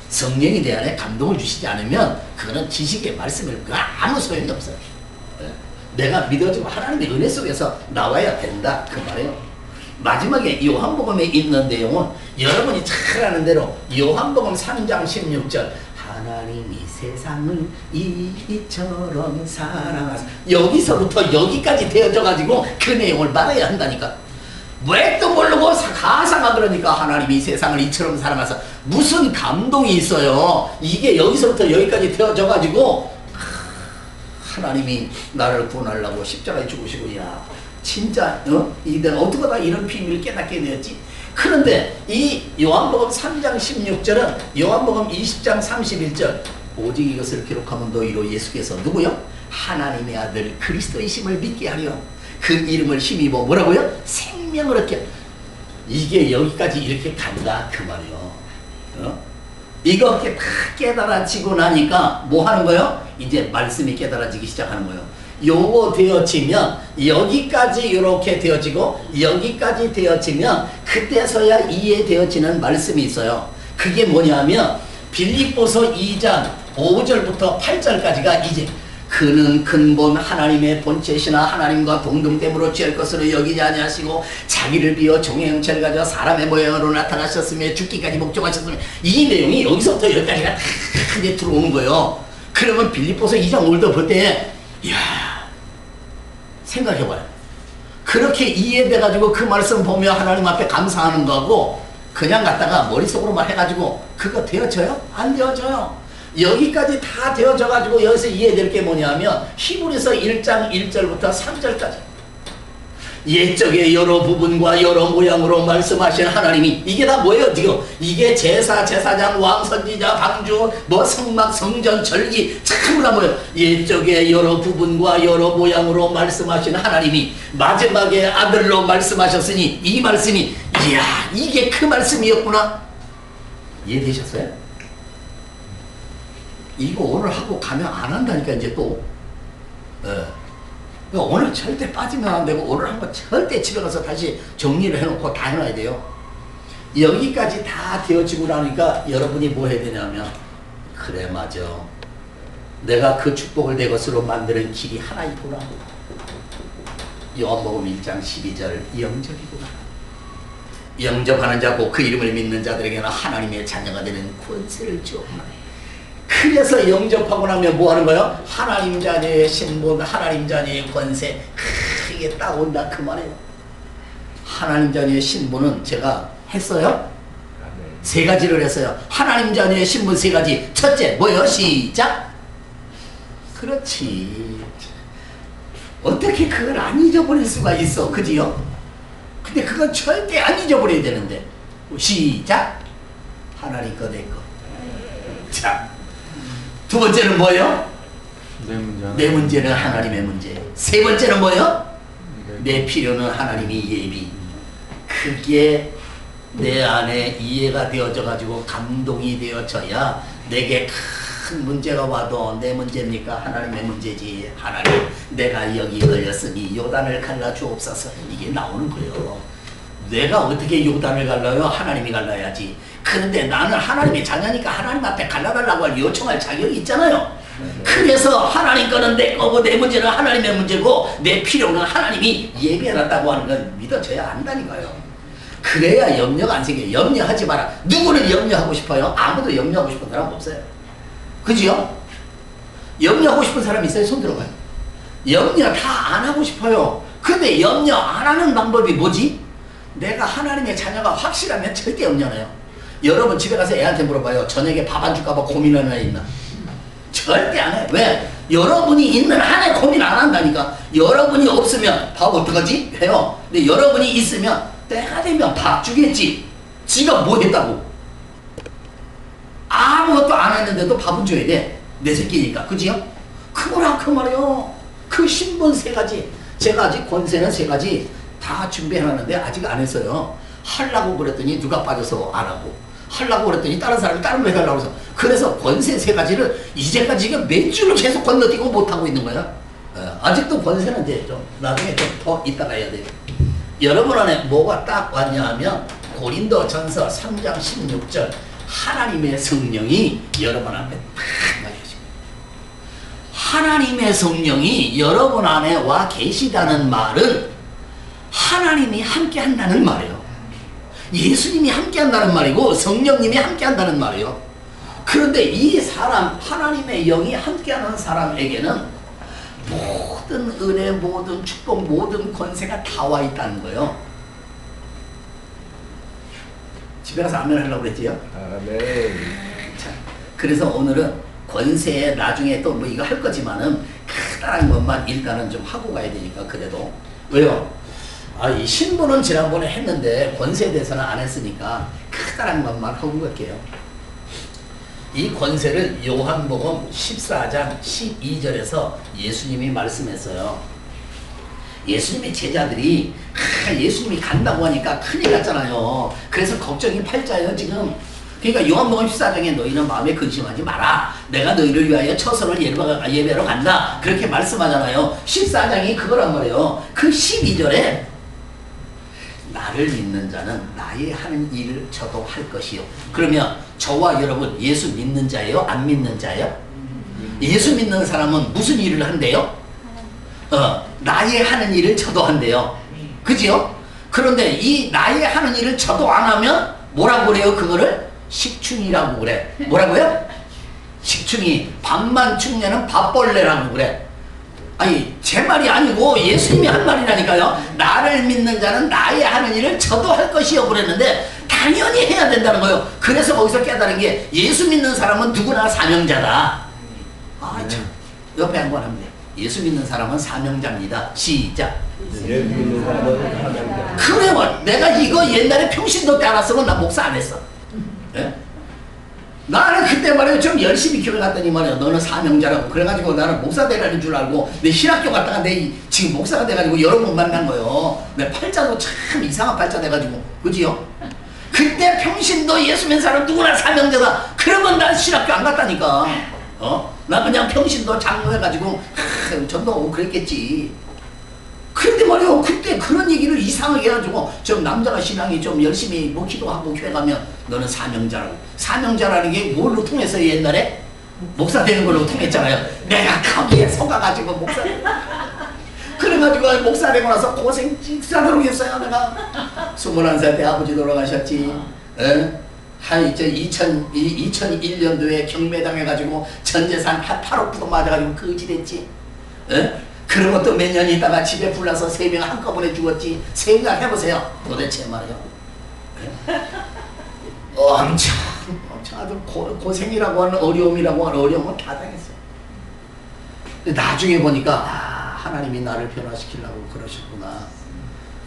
성령이 내 안에 감동을 주시지 않으면 그거는 지식의 말씀을 아무 소용이 없어요. 내가 믿어지고 하나님의 은혜 속에서 나와야 된다 그 말이에요. 마지막에 요한복음에 있는 내용은 여러분이 잘 아는 대로 요한복음 3장 16절 하나님이 세상을 이처럼 사랑하사 여기서부터 여기까지 되어져 가지고 그 내용을 말해야 한다니까. 왜 또 모르고 가사가 그러니까 하나님이 세상을 이처럼 사랑하사 무슨 감동이 있어요. 이게 여기서부터 여기까지 되어져 가지고 하나님이 나를 구원하려고 십자가에 죽으시고 야 진짜 내가 어떻게 다 이런 비밀을 깨닫게 되었지. 그런데 이 요한복음 3장 16절은 요한복음 20장 31절 오직 이것을 기록하면 너희로 예수께서 누구요? 하나님의 아들 그리스도이심을 믿게 하려 그 이름을 힘입어 뭐라고요? 생명을 얻게. 이게 여기까지 이렇게 간다 그 말이요. 이거 다 깨달아지고 나니까 뭐 하는 거예요? 이제 말씀이 깨달아지기 시작하는 거예요. 요거 되어지면 여기까지 이렇게 되어지고 여기까지 되어지면 그때서야 이해되어지는 말씀이 있어요. 그게 뭐냐면 빌립보서 2장 5절부터 8절까지가 이제 그는 근본 하나님의 본체시나 하나님과 동등됨으로 취할 것으로 여기지 아니하시고 자기를 비워 종의 형체를 가져 사람의 모양으로 나타나셨으며 죽기까지 목적하셨으며 이 내용이 여기서부터 여기까지가 다 이제 들어오는 거예요. 그러면 빌립보서 2장 5절 볼 때 이야 생각해봐요. 그렇게 이해돼가지고 그 말씀 보며 하나님 앞에 감사하는 거하고 그냥 갔다가 머릿속으로만 해가지고 그거 되어져요? 안 되어져요. 여기까지 다 되어져가지고 여기서 이해될 게 뭐냐면 히브리서 1장 1절부터 3절까지 옛적의 여러 부분과 여러 모양으로 말씀하신 하나님이 이게 다 뭐예요 지금? 이게 제사, 제사장, 왕, 선지자, 방주, 뭐 성막, 성전, 절기 전부 다 뭐예요? 옛적의 여러 부분과 여러 모양으로 말씀하신 하나님이 마지막에 아들로 말씀하셨으니 이 말씀이 이야 이게 그 말씀이었구나. 이해되셨어요? 이거 오늘 하고 가면 안 한다니까 이제 또. 오늘 절대 빠지면 안 되고 오늘 한번 절대 집에 가서 다시 정리를 해놓고 다 해놔야 돼요. 여기까지 다 되어지고 나니까 여러분이 뭐 해야 되냐면 그래 맞아 내가 그 축복을 내 것으로 만드는 길이 하나 있구나. 요한복음 1장 12절 영접이구나. 영접하는 자고 그 이름을 믿는 자들에게는 하나님의 자녀가 되는 권세를 주었구나. 그래서 영접하고 나면 뭐 하는 거예요? 하나님 자녀의 신분, 하나님 자녀의 권세. 그게 딱 온다 그 말이에요. 하나님 자녀의 신분은 제가 했어요? 아멘. 세 가지를 했어요. 하나님 자녀의 신분 세 가지. 첫째 뭐예요? 시작. 그렇지. 어떻게 그걸 안 잊어버릴 수가 있어, 그지요? 근데 그건 절대 안 잊어버려야 되는데. 시작. 하나님 거 내 거. 자, 두 번째는 뭐예요? 내 문제는 하나님의 문제. 세 번째는 뭐예요? 내 필요는 하나님이 예비. 그게 내 안에 이해가 되어져 가지고 감동이 되어져야 내게 큰 문제가 와도 내 문제입니까? 하나님의 문제지. 하나님, 내가 여기 걸렸으니 요단을 갈라 주옵소서. 이게 나오는 거예요. 내가 어떻게 요단을 갈라요? 하나님이 갈라야지. 그런데 나는 하나님의 자녀니까 하나님 앞에 갈라달라고 요청할 자격이 있잖아요. 그래서 하나님 거는 내 거고 내 문제는 하나님의 문제고 내 필요는 하나님이 예비해놨다고 하는 건 믿어져야 한다니까요. 그래야 염려가 안 생겨요. 염려하지 마라. 누구는 염려하고 싶어요? 아무도 염려하고 싶은 사람 없어요. 그지요? 염려하고 싶은 사람 있어요? 손 들어봐요. 염려 다 안 하고 싶어요. 근데 염려 안 하는 방법이 뭐지? 내가 하나님의 자녀가 확실하면 절대 염려 안 해요. 여러분 집에 가서 애한테 물어봐요. 저녁에 밥 안 줄까 봐 고민하는 애 있나? 절대 안 해. 왜? 여러분이 있는 한에 고민 안 한다니까. 여러분이 없으면 밥 어떡하지? 해요. 근데 여러분이 있으면 때가 되면 밥 주겠지. 지가 뭐 했다고? 아무것도 안 했는데도 밥은 줘야 돼. 내 새끼니까. 그지요? 그거랑 그 말이요. 그 신분 세 가지. 제가 아직 권세는 세 가지 다 준비해놨는데 아직 안 했어요. 하려고 그랬더니 누가 빠져서 안 하고. 하려고 그랬더니 다른 사람이 다른 거 해달라고 해서. 그래서 권세 세 가지를 이제까지 지금 몇 주를 계속 건너뛰고 못하고 있는 거야. 아직도 권세는 이제 좀 나중에 좀 더 이따가 해야 돼요. 여러분 안에 뭐가 딱 왔냐 하면 고린도 전서 3장 16절 하나님의 성령이 여러분 앞에 딱 나계십니다. 하나님의 성령이 여러분 안에 와 계시다는 말은 하나님이 함께 한다는 말이에요. 예수님이 함께 한다는 말이고 성령님이 함께 한다는 말이에요. 그런데 이 사람 하나님의 영이 함께하는 사람에게는 모든 은혜, 모든 축복, 모든 권세가 다 와 있다는 거예요. 집에 가서 아멘 하려고 그랬지요? 아멘. 자, 그래서 오늘은 권세에 나중에 또 뭐 이거 할 거지만은 크다란 것만 일단은 좀 하고 가야 되니까. 그래도 왜요? 이 신분은 지난번에 했는데 권세에 대해서는 안 했으니까 크다란 것만 하고 갈게요. 이 권세를 요한복음 14장 12절에서 예수님이 말씀했어요. 예수님의 제자들이 예수님이 간다고 하니까 큰일 났잖아요. 그래서 걱정이 팔자예요 지금. 그러니까 요한복음 14장에 너희는 마음에 근심하지 마라. 내가 너희를 위하여 처소를 예배하러 간다. 그렇게 말씀하잖아요. 14장이 그거란 말이에요. 그 12절에 나를 믿는 자는 나의 하는 일을 저도 할 것이요. 그러면 저와 여러분 예수 믿는 자예요? 안 믿는 자예요? 예수 믿는 사람은 무슨 일을 한대요? 나의 하는 일을 저도 한대요. 그지요? 그런데 이 나의 하는 일을 저도 안 하면 뭐라고 그래요? 그거를 식충이라고 그래. 뭐라고요? 식충이. 밥만 축내는 밥벌레라고 그래. 아니 제 말이 아니고 예수님이 한 말이라니까요. 나를 믿는 자는 나의 하는 일을 저도 할 것이요 그랬는데 당연히 해야 된다는 거예요. 그래서 거기서 깨달은 게 예수 믿는 사람은 누구나 사명자다. 참. 옆에 한번 하면 돼요. 예수 믿는 사람은 사명자입니다. 시작. 예수 믿는 사람은 사명자. 그래, 내가 이거 옛날에 평신도 때 알았으면 나 목사 안 했어. 예? 나는 그때 말이에요. 좀 열심히 교회 갔더니 말이에요. 너는 사명자라고. 그래가지고 나는 목사 되라는 줄 알고 내 신학교 갔다가 내 지금 목사가 돼가지고 여러 번 만난 거예요. 내 팔자도 참 이상한 팔자 돼가지고. 그지요? 그때 평신도 예수 믿는 사람 누구나 사명자다. 그러면 난 신학교 안 갔다니까. 나 그냥 평신도 장로 해가지고 전도하고 그랬겠지. 근데 말이요, 그때 그런 얘기를 이상하게 해가지고 좀 남자가 신앙이 좀 열심히 뭐 기도하고 교회 가면 너는 사명자라고. 사명자라는 게 뭘로 통했어요? 옛날에 목사 되는 걸로 통했잖아요. 내가 거기에 속아가지고 목사 그래가지고 목사 되고 나서 고생 찍사도록 했어요. 내가 21살 때 아버지 돌아가셨지. 이제 2001년도에 경매당해가지고 전재산 한 8억부터 맞아가지고 거지 됐지. 그러고 또 몇 년 있다가 집에 불나서 3명 한꺼번에 죽었지. 생각해보세요. 도대체 말이요. 네? 엄청 아주 고생이라고 하는 어려움이라고 하는 어려움은 다 당했어요. 나중에 보니까 하나님이 나를 변화시키려고 그러셨구나.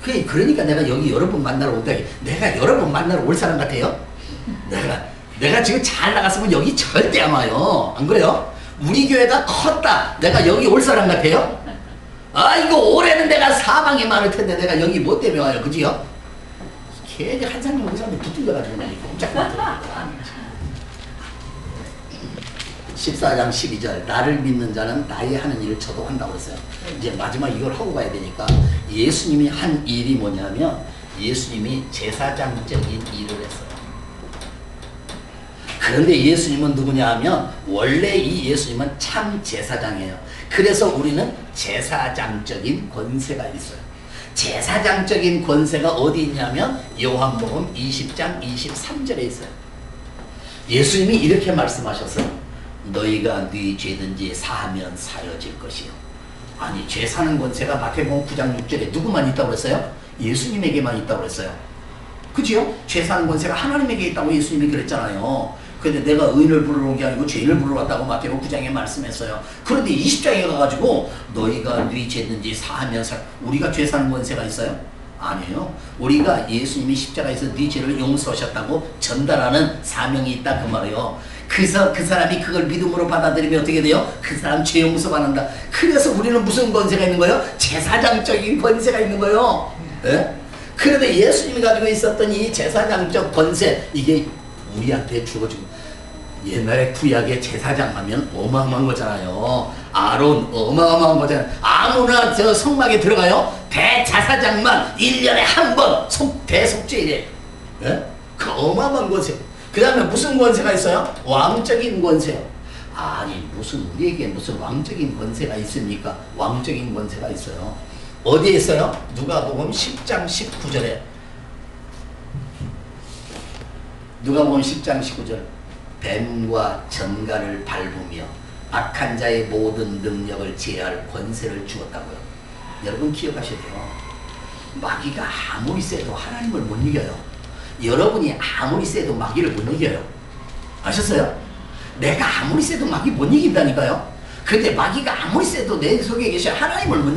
그러니까 내가 여기 여러분 만나러 온다. 내가 여러분 만나러 올 사람 같아요? 내가 지금 잘 나갔으면 여기 절대 안 와요. 안 그래요? 우리 교회가 컸다. 내가 여기 올 사람 같아요? 이거 올해는 내가 사방에 많을 텐데 내가 여기 뭐 때문에 와요? 그지요? 괜히 한상용 의사한테 붙들려가지고 꼼짝 못해요. 14장 12절 나를 믿는 자는 나의 하는 일을 저도 한다고 했어요. 이제 마지막 이걸 하고 가야 되니까 예수님이 한 일이 뭐냐면 예수님이 제사장적인 일을 했어요. 그런데 예수님은 누구냐 하면 원래 이 예수님은 참 제사장이에요. 그래서 우리는 제사장적인 권세가 있어요. 제사장적인 권세가 어디 있냐면 요한복음 20장 23절에 있어요. 예수님이 이렇게 말씀하셨어요. 너희가 네 죄든지 사하면 사여질 것이요. 아니 죄 사는 권세가 마태복음 9장 6절에 누구만 있다고 그랬어요? 예수님에게만 있다고 그랬어요. 그지요? 죄 사는 권세가 하나님에게 있다고 예수님이 그랬잖아요. 근데 내가 의인을 부르러 온 게 아니고 죄인을 부르러 왔다고 마태복음 9장에 말씀했어요. 그런데 20장에 가가지고 너희가 네 죄든지 사하면 우리가 죄 사는 권세가 있어요? 아니에요. 우리가 예수님이 십자가에서 네 죄를 용서하셨다고 전달하는 사명이 있다 그 말이에요. 그래서 그 사람이 그걸 믿음으로 받아들이면 어떻게 돼요? 그 사람 죄 용서받는다. 그래서 우리는 무슨 권세가 있는 거예요? 제사장적인 권세가 있는 거예요. 네? 그런데 예수님이 가지고 있었던 이 제사장적 권세 이게 우리한테 주어지고 옛날에 구약의 제사장 하면 어마어마한 거잖아요. 아론 어마어마한 거잖아요. 아무나 저 성막에 들어가요. 대제사장만 1년에 한 번 대속죄에 예? 그 어마어마한 권세. 그 다음에 무슨 권세가 있어요? 왕적인 권세요. 아니 무슨 우리에게 무슨 왕적인 권세가 있습니까? 왕적인 권세가 있어요. 어디에 있어요? 누가복음 10장 19절에 누가복음 10장 19절 뱀과 전갈을 밟으며 악한 자의 모든 능력을 제할 권세를 주었다고요. 여러분 기억하셔야 돼요. 마귀가 아무리 세도 하나님을 못 이겨요. 여러분이 아무리 세도 마귀를 못 이겨요. 아셨어요? 내가 아무리 세도 마귀 못 이긴다니까요. 근데 마귀가 아무리 세도 내 속에 계셔 하나님을 못